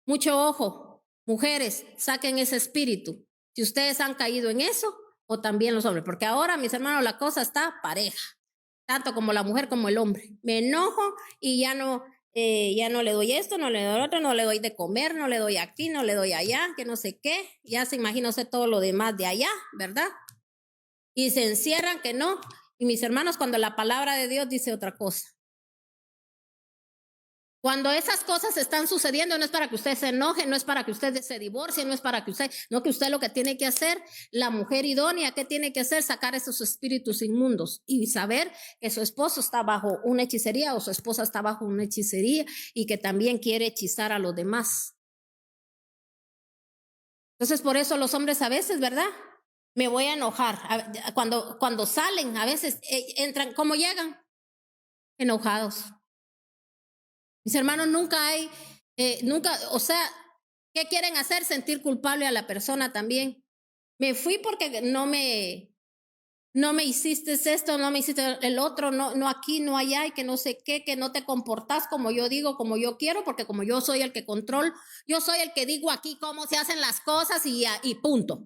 Mucho ojo, mujeres, saquen ese espíritu. Si ustedes han caído en eso, o también los hombres, porque ahora, mis hermanos, la cosa está pareja, tanto como la mujer como el hombre. Me enojo y ya no le doy esto, no le doy otro, no le doy de comer, no le doy aquí, no le doy allá, que no sé qué. Ya se imagina usted todo lo demás de allá, ¿verdad? Y se encierran que no. Y mis hermanos, cuando la palabra de Dios dice otra cosa. Cuando esas cosas están sucediendo, no es para que usted se enoje, no es para que usted se divorcie, no es para que usted, no, que usted lo que tiene que hacer, la mujer idónea, ¿qué tiene que hacer? Sacar esos espíritus inmundos y saber que su esposo está bajo una hechicería o su esposa está bajo una hechicería y que también quiere hechizar a los demás. Entonces, por eso los hombres a veces, ¿verdad? Me voy a enojar. Cuando salen, a veces entran, ¿cómo llegan? Enojados. Mis hermanos, nunca, o sea, ¿qué quieren hacer? Sentir culpable a la persona también. Me fui porque no me hiciste esto, no me hiciste el otro, no aquí, no allá, y que no sé qué, que no te comportas como yo digo, como yo quiero, porque como yo soy el que controlo, yo soy el que digo aquí cómo se hacen las cosas y punto.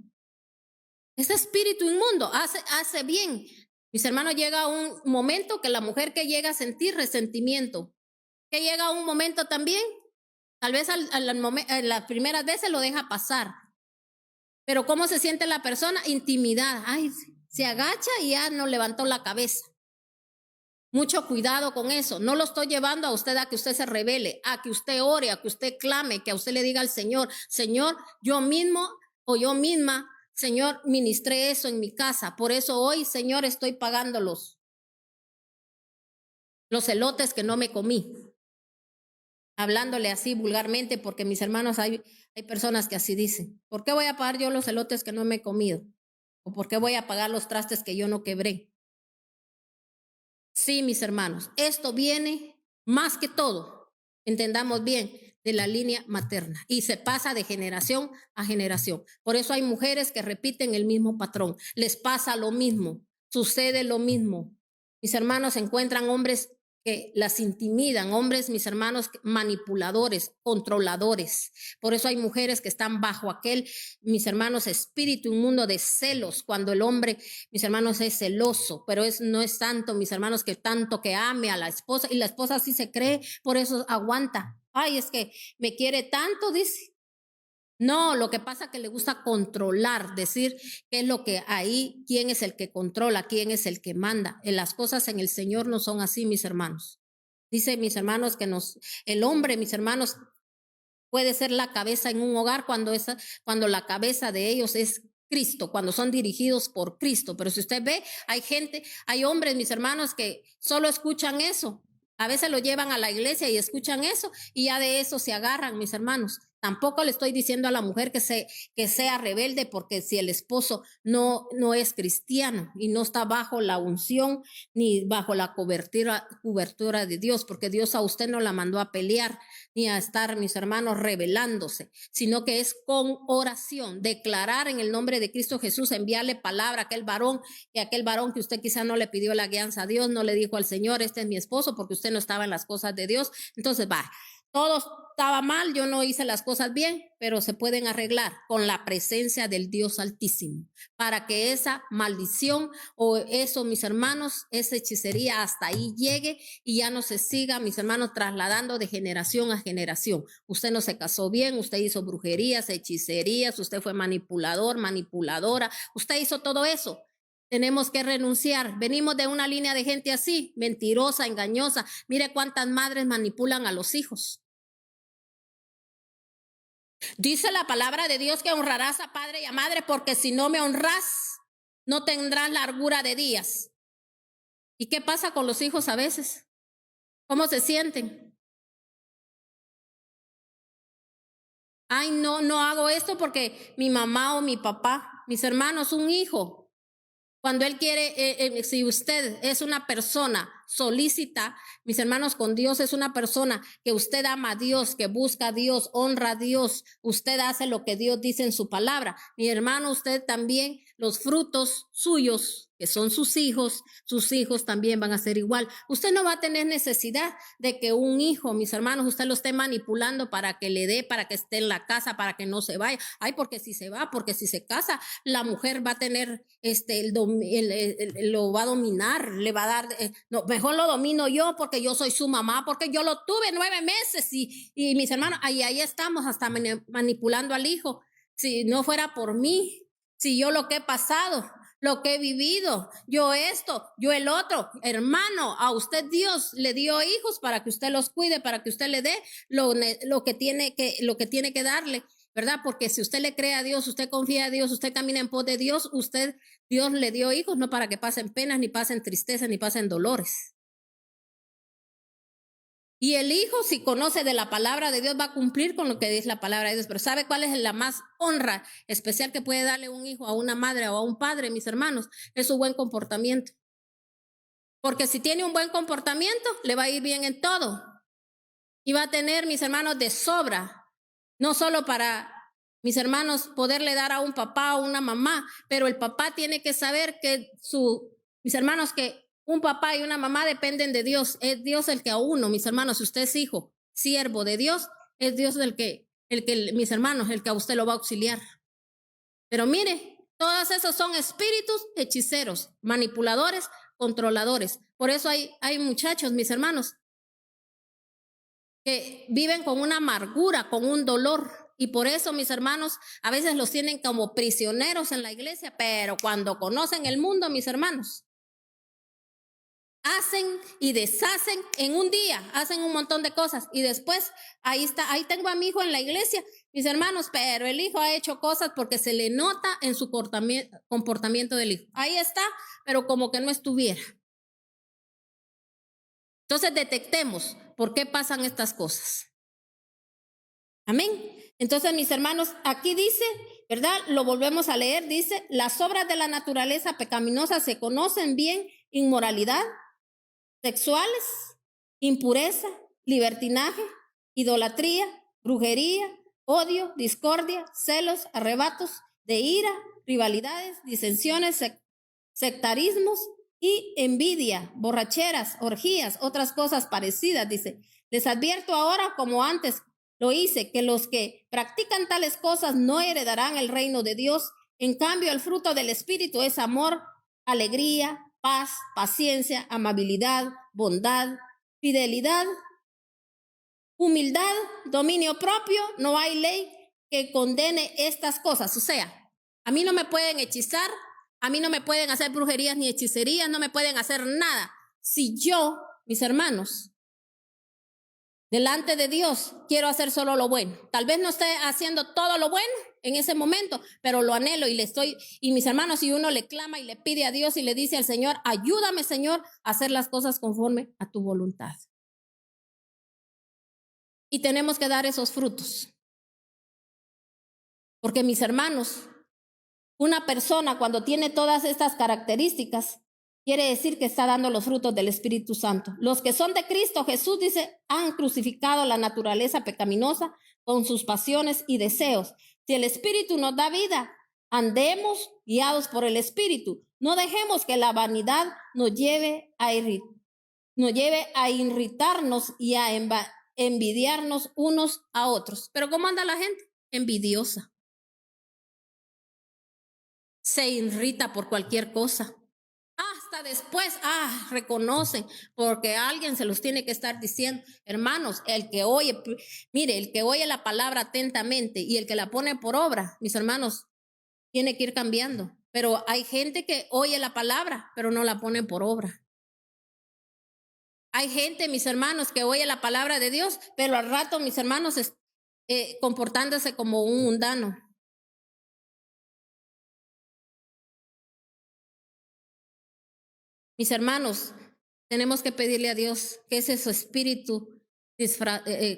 Ese espíritu inmundo hace bien. Mis hermanos, llega un momento que la mujer que llega a sentir resentimiento, que llega un momento también, tal vez las primeras veces lo deja pasar, pero ¿cómo se siente la persona? Intimidada. Se agacha y ya no levantó la cabeza. Mucho cuidado con eso. No lo estoy llevando a usted a que usted se rebele, a que usted ore, a que usted clame, que a usted le diga al Señor, Señor, yo mismo o yo misma, Señor, ministré eso en mi casa. Por eso hoy, Señor, estoy pagando los elotes que no me comí. Hablándole así vulgarmente, porque mis hermanos, hay personas que así dicen. ¿Por qué voy a pagar yo los elotes que no me he comido? ¿O por qué voy a pagar los trastes que yo no quebré? Sí, mis hermanos, esto viene más que todo, entendamos bien, de la línea materna y se pasa de generación a generación. Por eso hay mujeres que repiten el mismo patrón. Les pasa lo mismo, sucede lo mismo. Mis hermanos encuentran hombres que las intimidan, hombres, mis hermanos, manipuladores, controladores. Por eso hay mujeres que están bajo aquel, mis hermanos, espíritu inmundo de celos, cuando el hombre, mis hermanos, es celoso, pero no es tanto, mis hermanos, que tanto que ame a la esposa, y la esposa sí se cree, por eso aguanta. Ay, es que me quiere tanto, dice. No, lo que pasa es que le gusta controlar, decir qué es lo que ahí, quién es el que controla, quién es el que manda. Las cosas en el Señor no son así, mis hermanos. Dice, mis hermanos, que el hombre, mis hermanos, puede ser la cabeza en un hogar cuando la cabeza de ellos es Cristo, cuando son dirigidos por Cristo. Pero si usted ve, hay hombres, mis hermanos, que solo escuchan eso. A veces lo llevan a la iglesia y escuchan eso y ya de eso se agarran, mis hermanos. Tampoco le estoy diciendo a la mujer que sea rebelde, porque si el esposo no es cristiano y no está bajo la unción ni bajo la cobertura de Dios, porque Dios a usted no la mandó a pelear ni a estar, mis hermanos, rebelándose, sino que es con oración, declarar en el nombre de Cristo Jesús, enviarle palabra a aquel varón que usted quizá no le pidió la guianza a Dios, no le dijo al Señor, este es mi esposo, porque usted no estaba en las cosas de Dios. Entonces todo estaba mal, yo no hice las cosas bien, pero se pueden arreglar con la presencia del Dios Altísimo, para que esa maldición o eso, mis hermanos, esa hechicería hasta ahí llegue y ya no se siga, mis hermanos, trasladando de generación a generación. Usted no se casó bien, usted hizo brujerías, hechicerías, usted fue manipulador, manipuladora, usted hizo todo eso. Tenemos que renunciar. Venimos de una línea de gente así, mentirosa, engañosa. Mire cuántas madres manipulan a los hijos. Dice la palabra de Dios que honrarás a padre y a madre, porque si no me honras, no tendrás largura de días. ¿Y qué pasa con los hijos a veces? ¿Cómo se sienten? Ay, no hago esto porque mi mamá o mi papá, mis hermanos, un hijo, cuando él quiere, si usted es una persona solícita, mis hermanos, con Dios, es una persona que usted ama a Dios, que busca a Dios, honra a Dios, usted hace lo que Dios dice en su palabra. Mi hermano, usted también, los frutos suyos, que son sus hijos también van a ser igual. Usted no va a tener necesidad de que un hijo, mis hermanos, usted lo esté manipulando para que le dé, para que esté en la casa, para que no se vaya. Ay, porque si se va, porque si se casa, la mujer va a tener, lo va a dominar, le va a dar, no, mejor lo domino yo porque yo soy su mamá, porque yo lo tuve 9 meses y mis hermanos, ahí estamos hasta manipulando al hijo. Si no fuera por mí, si yo lo que he pasado, lo que he vivido, yo esto, yo el otro, hermano, a usted Dios le dio hijos para que usted los cuide, para que usted le dé lo que tiene que darle, ¿verdad? Porque si usted le cree a Dios, usted confía a Dios, usted camina en pos de Dios, Dios le dio hijos no para que pasen penas, ni pasen tristezas, ni pasen dolores. Y el hijo, si conoce de la palabra de Dios, va a cumplir con lo que dice la palabra de Dios. Pero ¿sabe cuál es la más honra especial que puede darle un hijo a una madre o a un padre, mis hermanos? Es su buen comportamiento. Porque si tiene un buen comportamiento, le va a ir bien en todo. Y va a tener, mis hermanos, de sobra. No solo para, mis hermanos, poderle dar a un papá o una mamá, pero el papá tiene que saber que mis hermanos, que un papá y una mamá dependen de Dios. Es Dios el que a uno, mis hermanos, si usted es hijo, siervo de Dios, es Dios mis hermanos, el que a usted lo va a auxiliar. Pero mire, todos esos son espíritus hechiceros, manipuladores, controladores. Por eso hay muchachos, mis hermanos, que viven con una amargura, con un dolor. Y por eso, mis hermanos, a veces los tienen como prisioneros en la iglesia, pero cuando conocen el mundo, mis hermanos, hacen y deshacen en un día, hacen un montón de cosas y después ahí tengo a mi hijo en la iglesia, mis hermanos, pero el hijo ha hecho cosas porque se le nota en su comportamiento del hijo. Ahí está, pero como que no estuviera. Entonces detectemos por qué pasan estas cosas. Amén. Entonces, mis hermanos, aquí dice, ¿verdad? Lo volvemos a leer, dice, las obras de la naturaleza pecaminosa se conocen bien: inmoralidad, sexuales, impureza, libertinaje, idolatría, brujería, odio, discordia, celos, arrebatos de ira, rivalidades, disensiones, sectarismos y envidia, borracheras, orgías, otras cosas parecidas, dice. Les advierto ahora, como antes lo hice, que los que practican tales cosas no heredarán el reino de Dios. En cambio, el fruto del Espíritu es amor, alegría, paz, paciencia, amabilidad, bondad, fidelidad, humildad, dominio propio. No hay ley que condene estas cosas. O sea, a mí no me pueden hechizar, a mí no me pueden hacer brujerías ni hechicerías, no me pueden hacer nada. Si yo, mis hermanos, delante de Dios quiero hacer solo lo bueno. Tal vez no esté haciendo todo lo bueno en ese momento, pero lo anhelo y mis hermanos, si uno le clama y le pide a Dios y le dice al Señor, ayúdame, Señor, a hacer las cosas conforme a tu voluntad. Y tenemos que dar esos frutos. Porque mis hermanos, una persona cuando tiene todas estas características, quiere decir que está dando los frutos del Espíritu Santo. Los que son de Cristo Jesús, dice, han crucificado la naturaleza pecaminosa con sus pasiones y deseos. Si el Espíritu nos da vida, andemos guiados por el Espíritu. No dejemos que la vanidad nos lleve a irritarnos y a envidiarnos unos a otros. Pero ¿cómo anda la gente? Envidiosa. Se irrita por cualquier cosa. Hasta después, reconocen, porque alguien se los tiene que estar diciendo. Hermanos, el que oye, mire, el que oye la palabra atentamente y el que la pone por obra, mis hermanos, tiene que ir cambiando. Pero hay gente que oye la palabra, pero no la pone por obra. Hay gente, mis hermanos, que oye la palabra de Dios, pero al rato, mis hermanos, comportándose como un mundano. Mis hermanos, tenemos que pedirle a Dios que ese su espíritu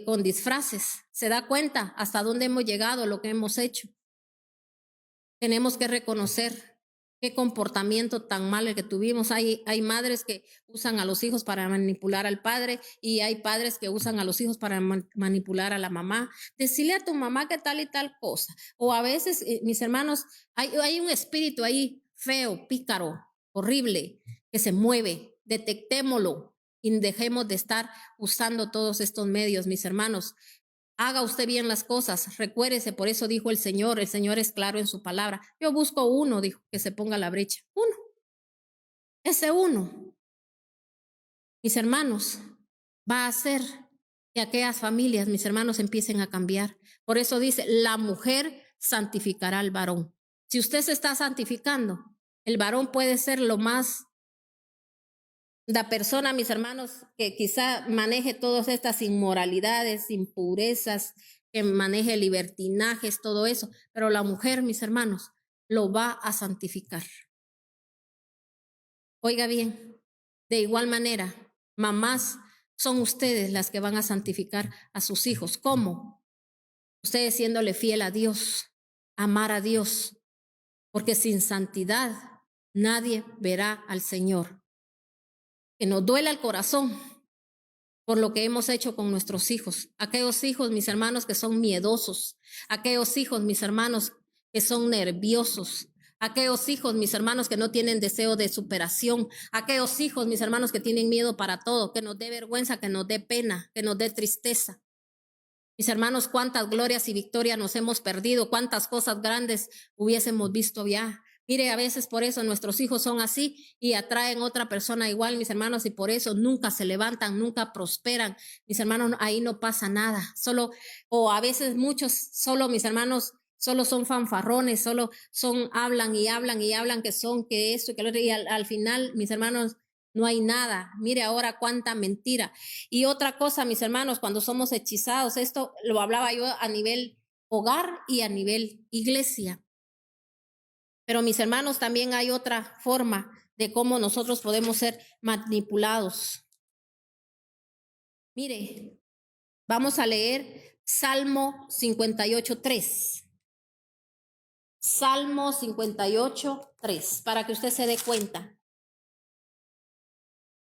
con disfraces se da cuenta hasta dónde hemos llegado, lo que hemos hecho. Tenemos que reconocer qué comportamiento tan mal el que tuvimos. Hay madres que usan a los hijos para manipular al padre y hay padres que usan a los hijos para manipular a la mamá. Decirle a tu mamá que tal y tal cosa. O a veces, mis hermanos, hay un espíritu ahí feo, pícaro, horrible, que se mueve. Detectémoslo y dejemos de estar usando todos estos medios, mis hermanos. Haga usted bien las cosas, recuérdese, por eso dijo el Señor es claro en su palabra. Yo busco uno, dijo, que se ponga la brecha. Uno, ese uno, mis hermanos, va a hacer que aquellas familias, mis hermanos, empiecen a cambiar. Por eso dice, la mujer santificará al varón. Si usted se está santificando, el varón puede ser la persona, mis hermanos, que quizá maneje todas estas inmoralidades, impurezas, que maneje libertinajes, todo eso, pero la mujer, mis hermanos, lo va a santificar. Oiga bien, de igual manera, mamás, son ustedes las que van a santificar a sus hijos. ¿Cómo? Ustedes siéndole fiel a Dios, amar a Dios, porque sin santidad nadie verá al Señor. Que nos duela el corazón por lo que hemos hecho con nuestros hijos. Aquellos hijos, mis hermanos, que son miedosos. Aquellos hijos, mis hermanos, que son nerviosos. Aquellos hijos, mis hermanos, que no tienen deseo de superación. Aquellos hijos, mis hermanos, que tienen miedo para todo, que nos dé vergüenza, que nos dé pena, que nos dé tristeza. Mis hermanos, cuántas glorias y victorias nos hemos perdido, cuántas cosas grandes hubiésemos visto ya. Mire, a veces por eso nuestros hijos son así y atraen otra persona igual, mis hermanos, y por eso nunca se levantan, nunca prosperan. Mis hermanos, ahí no pasa nada. O a veces muchos, solo mis hermanos, solo son fanfarrones, solo hablan y hablan y hablan que esto y que lo otro, y al final, mis hermanos, no hay nada. Mire ahora cuánta mentira. Y otra cosa, mis hermanos, cuando somos hechizados, esto lo hablaba yo a nivel hogar y a nivel iglesia. Pero mis hermanos, también hay otra forma de cómo nosotros podemos ser manipulados. Mire, vamos a leer Salmo 58:3. Salmo 58:3, para que usted se dé cuenta.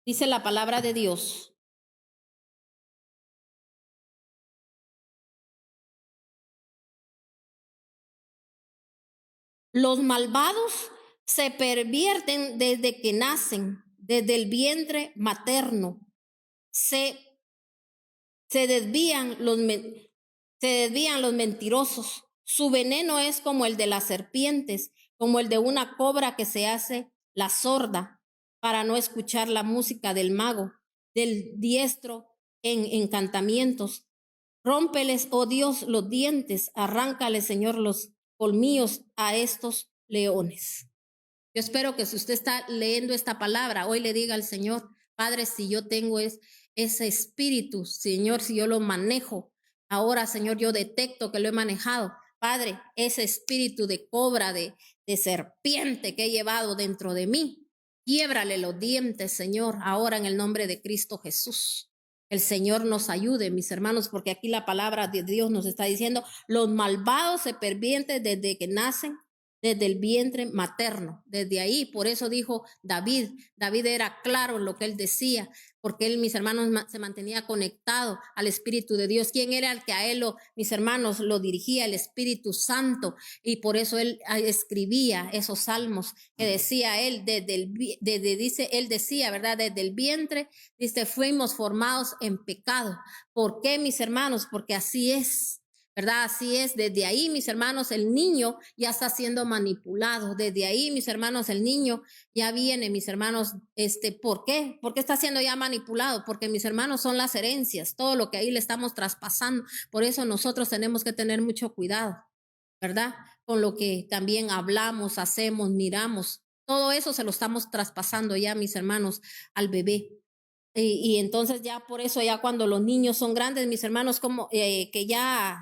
Dice la palabra de Dios. Los malvados se pervierten desde que nacen, desde el vientre materno. Se desvían los mentirosos. Su veneno es como el de las serpientes, como el de una cobra que se hace la sorda para no escuchar la música del mago, del diestro en encantamientos. Rómpeles, oh Dios, los dientes, arráncales, Señor, los colmillos a estos leones. Yo espero que si usted está leyendo esta palabra, hoy le diga al Señor, Padre, si yo tengo ese espíritu, Señor, si yo lo manejo, ahora, Señor, yo detecto que lo he manejado. Padre, ese espíritu de cobra, de serpiente que he llevado dentro de mí, quiébrale los dientes, Señor, ahora en el nombre de Cristo Jesús. El Señor nos ayude, mis hermanos, porque aquí la palabra de Dios nos está diciendo, los malvados se pervierten desde que nacen, desde el vientre materno, desde ahí. Por eso dijo David era claro en lo que él decía, porque él, mis hermanos, se mantenía conectado al Espíritu de Dios. ¿Quién era el que a él, mis hermanos, lo dirigía? El Espíritu Santo. Y por eso él escribía esos salmos que decía él, él decía, ¿verdad? Desde el vientre, dice, fuimos formados en pecado. ¿Por qué, mis hermanos? Porque así es. ¿Verdad? Así es, desde ahí, mis hermanos, el niño ya está siendo manipulado, desde ahí, mis hermanos, el niño ya viene, mis hermanos, ¿por qué? ¿Por qué está siendo ya manipulado? Porque, mis hermanos, son las herencias, todo lo que ahí le estamos traspasando, por eso nosotros tenemos que tener mucho cuidado, ¿verdad? Con lo que también hablamos, hacemos, miramos, todo eso se lo estamos traspasando ya, mis hermanos, al bebé. Y entonces ya por eso ya cuando los niños son grandes, mis hermanos, como que ya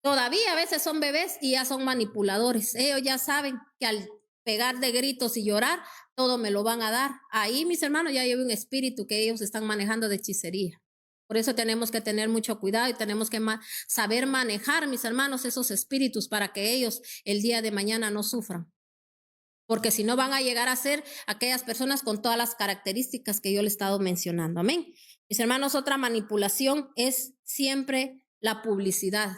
todavía a veces son bebés y ya son manipuladores. Ellos ya saben que al pegar de gritos y llorar, todo me lo van a dar. Ahí, mis hermanos, ya hay un espíritu que ellos están manejando de hechicería. Por eso tenemos que tener mucho cuidado y tenemos que saber manejar, mis hermanos, esos espíritus para que ellos el día de mañana no sufran. Porque si no van a llegar a ser aquellas personas con todas las características que yo le he estado mencionando. Amén. Mis hermanos, otra manipulación es siempre la publicidad.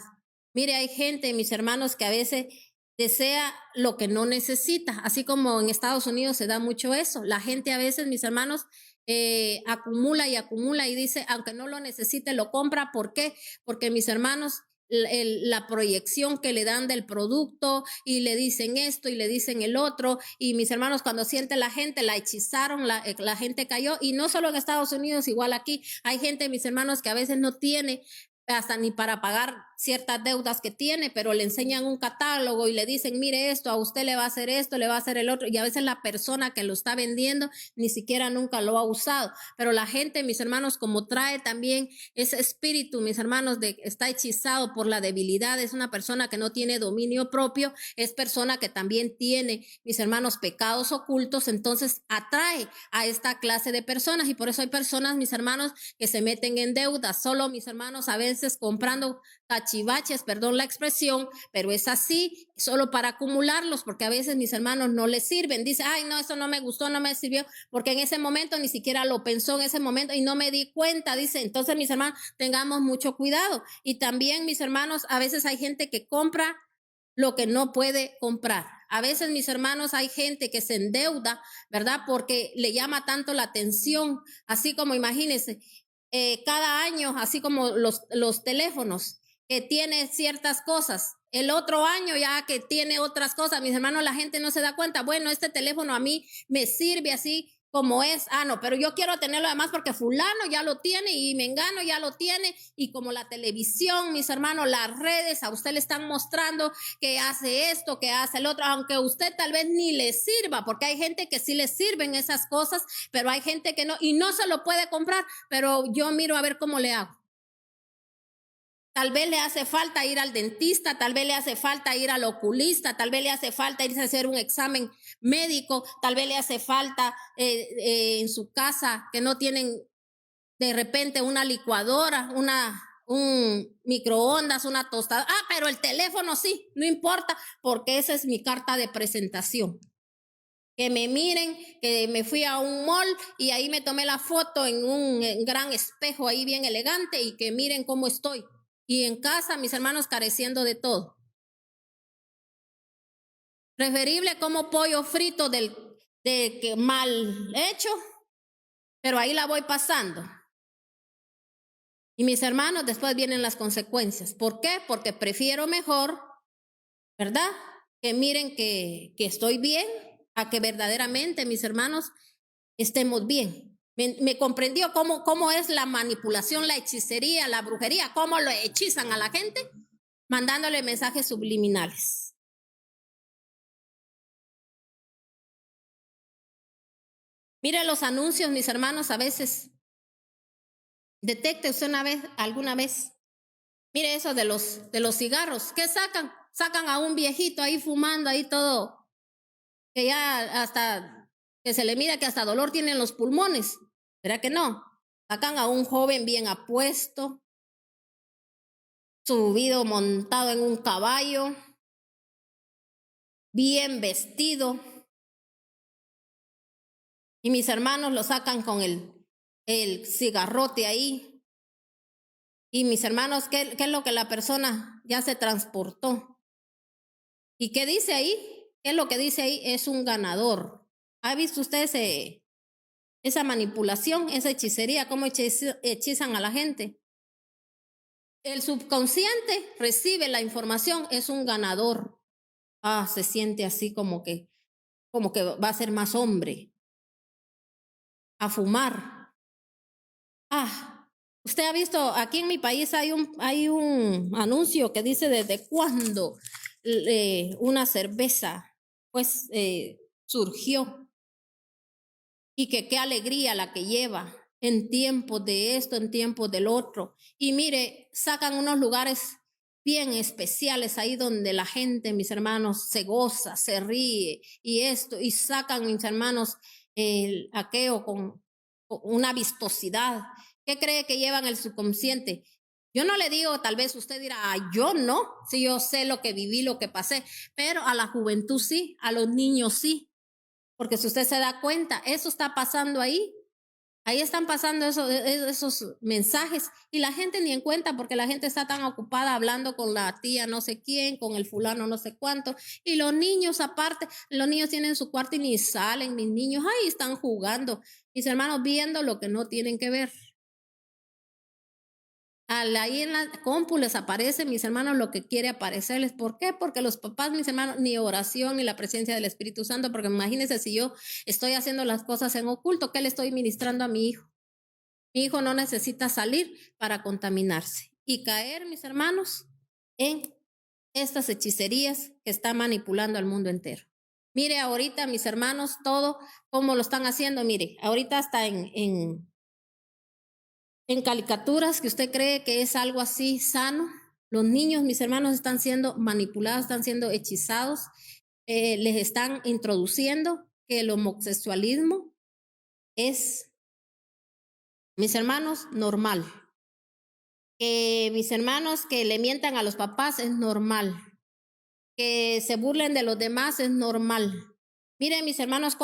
Mire, hay gente, mis hermanos, que a veces desea lo que no necesita, así como en Estados Unidos se da mucho eso. La gente a veces, mis hermanos, acumula y dice, aunque no lo necesite, lo compra. ¿Por qué? Porque, mis hermanos, la proyección que le dan del producto y le dicen esto y le dicen el otro, y mis hermanos, cuando siente la gente, la hechizaron, la gente cayó, y no solo en Estados Unidos, igual aquí hay gente, mis hermanos, que a veces no tiene hasta ni para pagar ciertas deudas que tiene, pero le enseñan un catálogo y le dicen, mire esto, a usted le va a hacer esto, le va a hacer el otro, y a veces la persona que lo está vendiendo ni siquiera nunca lo ha usado, pero la gente, mis hermanos, como trae también ese espíritu, mis hermanos, está hechizado por la debilidad, es una persona que no tiene dominio propio, es persona que también tiene, mis hermanos, pecados ocultos, entonces atrae a esta clase de personas, y por eso hay personas, mis hermanos, que se meten en deudas, solo, mis hermanos, a veces comprando cachivaches, perdón la expresión, pero es así, solo para acumularlos, porque a veces, mis hermanos, no les sirven. Dice, ay, no, eso no me gustó, no me sirvió, porque en ese momento ni siquiera lo pensó en ese momento y no me di cuenta, dice. Entonces, mis hermanos, tengamos mucho cuidado. Y también, mis hermanos, a veces hay gente que compra lo que no puede comprar. A veces, mis hermanos, hay gente que se endeuda, ¿verdad? Porque le llama tanto la atención, así como imagínense, cada año, así como los teléfonos, que tiene ciertas cosas. El otro año ya que tiene otras cosas, mis hermanos, la gente no se da cuenta. Bueno, este teléfono a mí me sirve así como es. Ah, no, pero yo quiero tenerlo además porque fulano ya lo tiene y mengano ya lo tiene. Y como la televisión, mis hermanos, las redes, a usted le están mostrando que hace esto, que hace el otro, aunque usted tal vez ni le sirva, porque hay gente que sí le sirven esas cosas, pero hay gente que no, y no se lo puede comprar, pero yo miro a ver cómo le hago. Tal vez le hace falta ir al dentista, tal vez le hace falta ir al oculista, tal vez le hace falta irse a hacer un examen médico, tal vez le hace falta en su casa que no tienen de repente una licuadora, un microondas, una tostada. Ah, pero el teléfono sí, no importa, porque esa es mi carta de presentación. Que me miren, que me fui a un mall y ahí me tomé la foto en un gran espejo ahí bien elegante y que miren cómo estoy. Y en casa, mis hermanos, careciendo de todo. Preferible como pollo frito de que mal hecho, pero ahí la voy pasando. Y mis hermanos, después vienen las consecuencias. ¿Por qué? Porque prefiero mejor, ¿verdad? Que miren que estoy bien, a que verdaderamente, mis hermanos, estemos bien. Me comprendió cómo es la manipulación, la hechicería, la brujería, cómo lo hechizan a la gente, mandándole mensajes subliminales. Mire los anuncios, mis hermanos, a veces. Detecte usted alguna vez. Mire eso de los cigarros. ¿Qué sacan? Sacan a un viejito ahí fumando, ahí todo, que ya hasta, que se le mira que hasta dolor tienen los pulmones. ¿Verdad que no? Sacan a un joven bien apuesto, subido, montado en un caballo, bien vestido. Y mis hermanos lo sacan con el cigarrote ahí. Y mis hermanos, ¿qué es lo que la persona ya se transportó? ¿Y qué dice ahí? ¿Qué es lo que dice ahí? Es un ganador. ¿Ha visto usted esa manipulación, esa hechicería, cómo hechizan a la gente? El subconsciente recibe la información, es un ganador. Se siente así como que va a ser más hombre. A fumar. Usted ha visto, aquí en mi país hay un anuncio que dice desde cuándo una cerveza pues surgió y que qué alegría la que lleva en tiempos de esto, en tiempos del otro. Y mire, sacan unos lugares bien especiales ahí donde la gente, mis hermanos, se goza, se ríe y esto, y sacan, mis hermanos, el aqueo con una vistosidad. ¿Qué cree que llevan el subconsciente? Yo no le digo, tal vez usted dirá, yo no, si yo sé lo que viví, lo que pasé, pero a la juventud sí, a los niños sí, porque si usted se da cuenta, eso está pasando ahí. Ahí están pasando esos mensajes y la gente ni en cuenta porque la gente está tan ocupada hablando con la tía no sé quién, con el fulano no sé cuánto. Y los niños aparte, los niños tienen su cuarto y ni salen, mis niños ahí están jugando. Mis hermanos viendo lo que no tienen que ver. Ahí en la compu les aparece, mis hermanos, lo que quiere aparecerles. ¿Por qué? Porque los papás, mis hermanos, ni oración, ni la presencia del Espíritu Santo, porque imagínense si yo estoy haciendo las cosas en oculto, ¿qué le estoy ministrando a mi hijo? Mi hijo no necesita salir para contaminarse y caer, mis hermanos, en estas hechicerías que están manipulando al mundo entero. Mire ahorita, mis hermanos, todo cómo lo están haciendo. Mire, ahorita hasta en caricaturas que usted cree que es algo así sano. Los niños, mis hermanos, están siendo manipulados, están siendo hechizados, les están introduciendo que el homosexualismo es, mis hermanos, normal. Que mis hermanos que le mientan a los papás es normal. Que se burlen de los demás es normal. Miren, mis hermanos,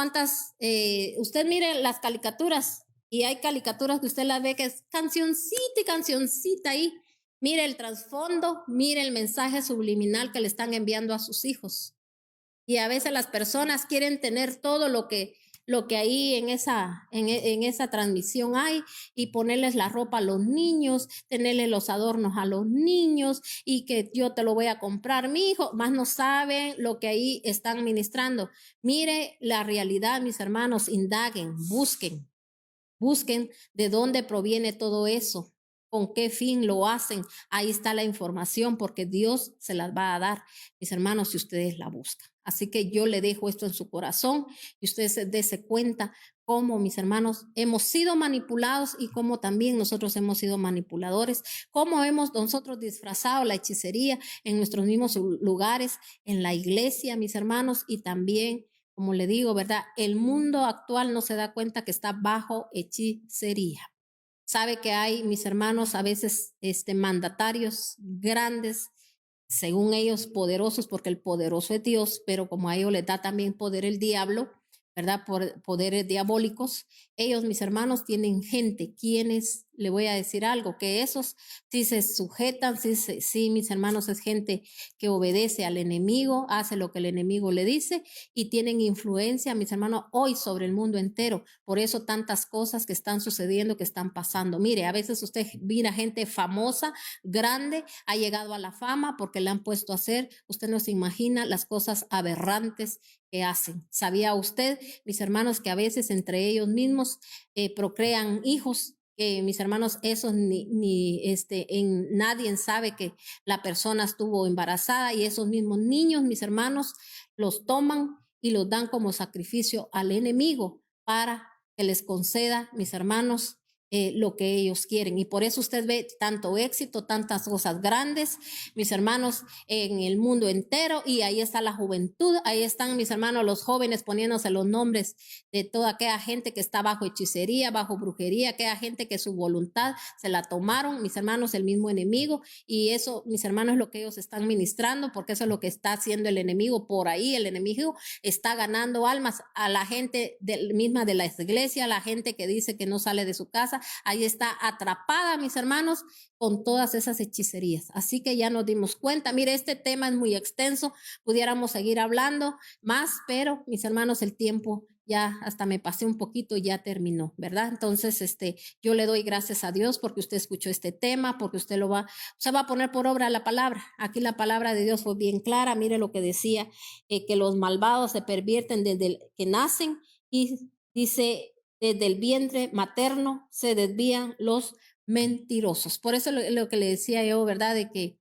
usted mire las caricaturas y hay caricaturas que usted las ve que es cancioncita y cancioncita ahí. Mire el trasfondo, mire el mensaje subliminal que le están enviando a sus hijos. Y a veces las personas quieren tener todo lo que ahí en esa transmisión hay y ponerles la ropa a los niños, tenerles los adornos a los niños y que yo te lo voy a comprar, mi hijo, más no saben lo que ahí están ministrando. Mire la realidad, mis hermanos, indaguen, busquen de dónde proviene todo eso. ¿Con qué fin lo hacen? Ahí está la información porque Dios se las va a dar, mis hermanos, si ustedes la buscan. Así que yo le dejo esto en su corazón y ustedes se dense cuenta cómo, mis hermanos, hemos sido manipulados y cómo también nosotros hemos sido manipuladores, cómo hemos nosotros disfrazado la hechicería en nuestros mismos lugares, en la iglesia, mis hermanos, y también como le digo, ¿verdad? El mundo actual no se da cuenta que está bajo hechicería. Sabe que hay, mis hermanos, a veces mandatarios grandes, según ellos poderosos, porque el poderoso es Dios, pero como a ellos les da también poder el diablo, ¿verdad? Por poderes diabólicos. Ellos, mis hermanos, tienen gente quienes le voy a decir algo, que esos sí se sujetan, sí, mis hermanos, es gente que obedece al enemigo, hace lo que el enemigo le dice y tienen influencia, mis hermanos, hoy sobre el mundo entero. Por eso tantas cosas que están sucediendo, que están pasando. Mire, a veces usted mira gente famosa, grande, ha llegado a la fama porque le han puesto a hacer, usted no se imagina las cosas aberrantes que hacen. ¿Sabía usted, mis hermanos, que a veces entre ellos mismos procrean hijos? Mis hermanos, esos nadie sabe que la persona estuvo embarazada y esos mismos niños, mis hermanos, los toman y los dan como sacrificio al enemigo para que les conceda, mis hermanos, lo que ellos quieren. Y por eso usted ve tanto éxito, tantas cosas grandes, mis hermanos, en el mundo entero. Y ahí está la juventud, ahí están, mis hermanos, los jóvenes poniéndose los nombres de toda aquella gente que está bajo hechicería, bajo brujería, aquella gente que su voluntad se la tomaron, mis hermanos, el mismo enemigo. Y eso, mis hermanos, es lo que ellos están ministrando, porque eso es lo que está haciendo el enemigo por ahí. El enemigo está ganando almas a la gente misma de la iglesia, a la gente que dice que no sale de su casa. Ahí está atrapada, mis hermanos, con todas esas hechicerías. Así que ya nos dimos cuenta. Mire, este tema es muy extenso, pudiéramos seguir hablando más, pero mis hermanos, el tiempo ya hasta me pasé un poquito y ya terminó, ¿verdad? Entonces, yo le doy gracias a Dios porque usted escuchó este tema, porque usted se va a poner por obra la palabra. Aquí la palabra de Dios fue bien clara. Mire lo que decía, que los malvados se pervierten desde que nacen, y dice, desde el vientre materno se desvían los mentirosos. Por eso lo que le decía yo, ¿verdad? De que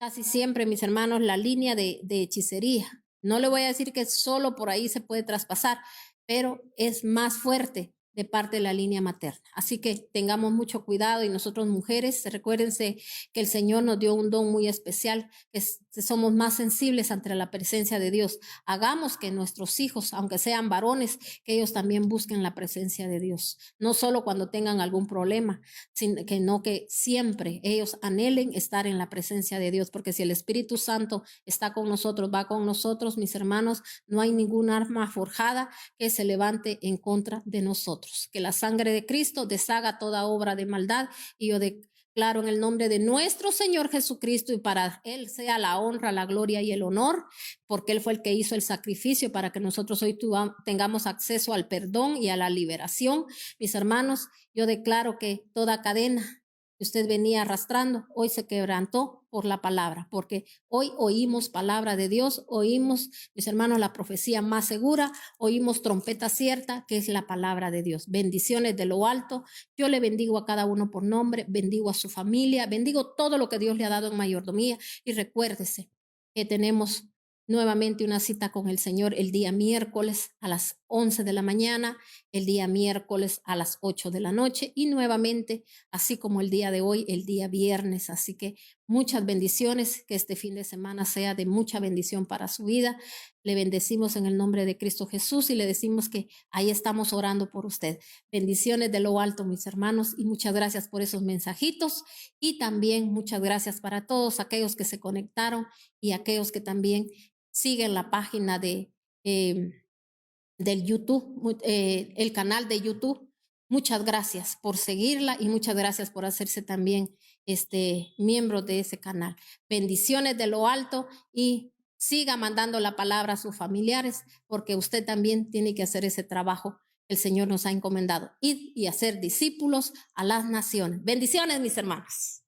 casi siempre, mis hermanos, la línea de hechicería, no le voy a decir que solo por ahí se puede traspasar, pero es más fuerte de parte de la línea materna. Así que tengamos mucho cuidado, y nosotros mujeres, recuérdense que el Señor nos dio un don muy especial, que somos más sensibles ante la presencia de Dios. Hagamos que nuestros hijos, aunque sean varones, que ellos también busquen la presencia de Dios, no solo cuando tengan algún problema, sino que siempre ellos anhelen estar en la presencia de Dios, porque si el Espíritu Santo está con nosotros, va con nosotros, mis hermanos, no hay ningún arma forjada que se levante en contra de nosotros. Que la sangre de Cristo deshaga toda obra de maldad, y yo declaro en el nombre de nuestro Señor Jesucristo, y para Él sea la honra, la gloria y el honor, porque Él fue el que hizo el sacrificio para que nosotros hoy tengamos acceso al perdón y a la liberación. Mis hermanos, yo declaro que toda cadena que usted venía arrastrando, hoy se quebrantó por la palabra, porque hoy oímos palabra de Dios, oímos, mis hermanos, la profecía más segura, oímos trompeta cierta, que es la palabra de Dios. Bendiciones de lo alto. Yo le bendigo a cada uno por nombre, bendigo a su familia, bendigo todo lo que Dios le ha dado en mayordomía, y recuérdese que tenemos nuevamente una cita con el Señor el día miércoles a las 11 de la mañana, el día miércoles a las 8 de la noche, y nuevamente, así como el día de hoy, el día viernes. Así que muchas bendiciones, que este fin de semana sea de mucha bendición para su vida. Le bendecimos en el nombre de Cristo Jesús y le decimos que ahí estamos orando por usted. Bendiciones de lo alto, mis hermanos, y muchas gracias por esos mensajitos, y también muchas gracias para todos aquellos que se conectaron y aquellos que también siguen la página del YouTube, el canal de YouTube. Muchas gracias por seguirla y muchas gracias por hacerse también miembro de ese canal. Bendiciones de lo alto, y siga mandando la palabra a sus familiares, porque usted también tiene que hacer ese trabajo que el Señor nos ha encomendado, ir y hacer discípulos a las naciones. Bendiciones, mis hermanos.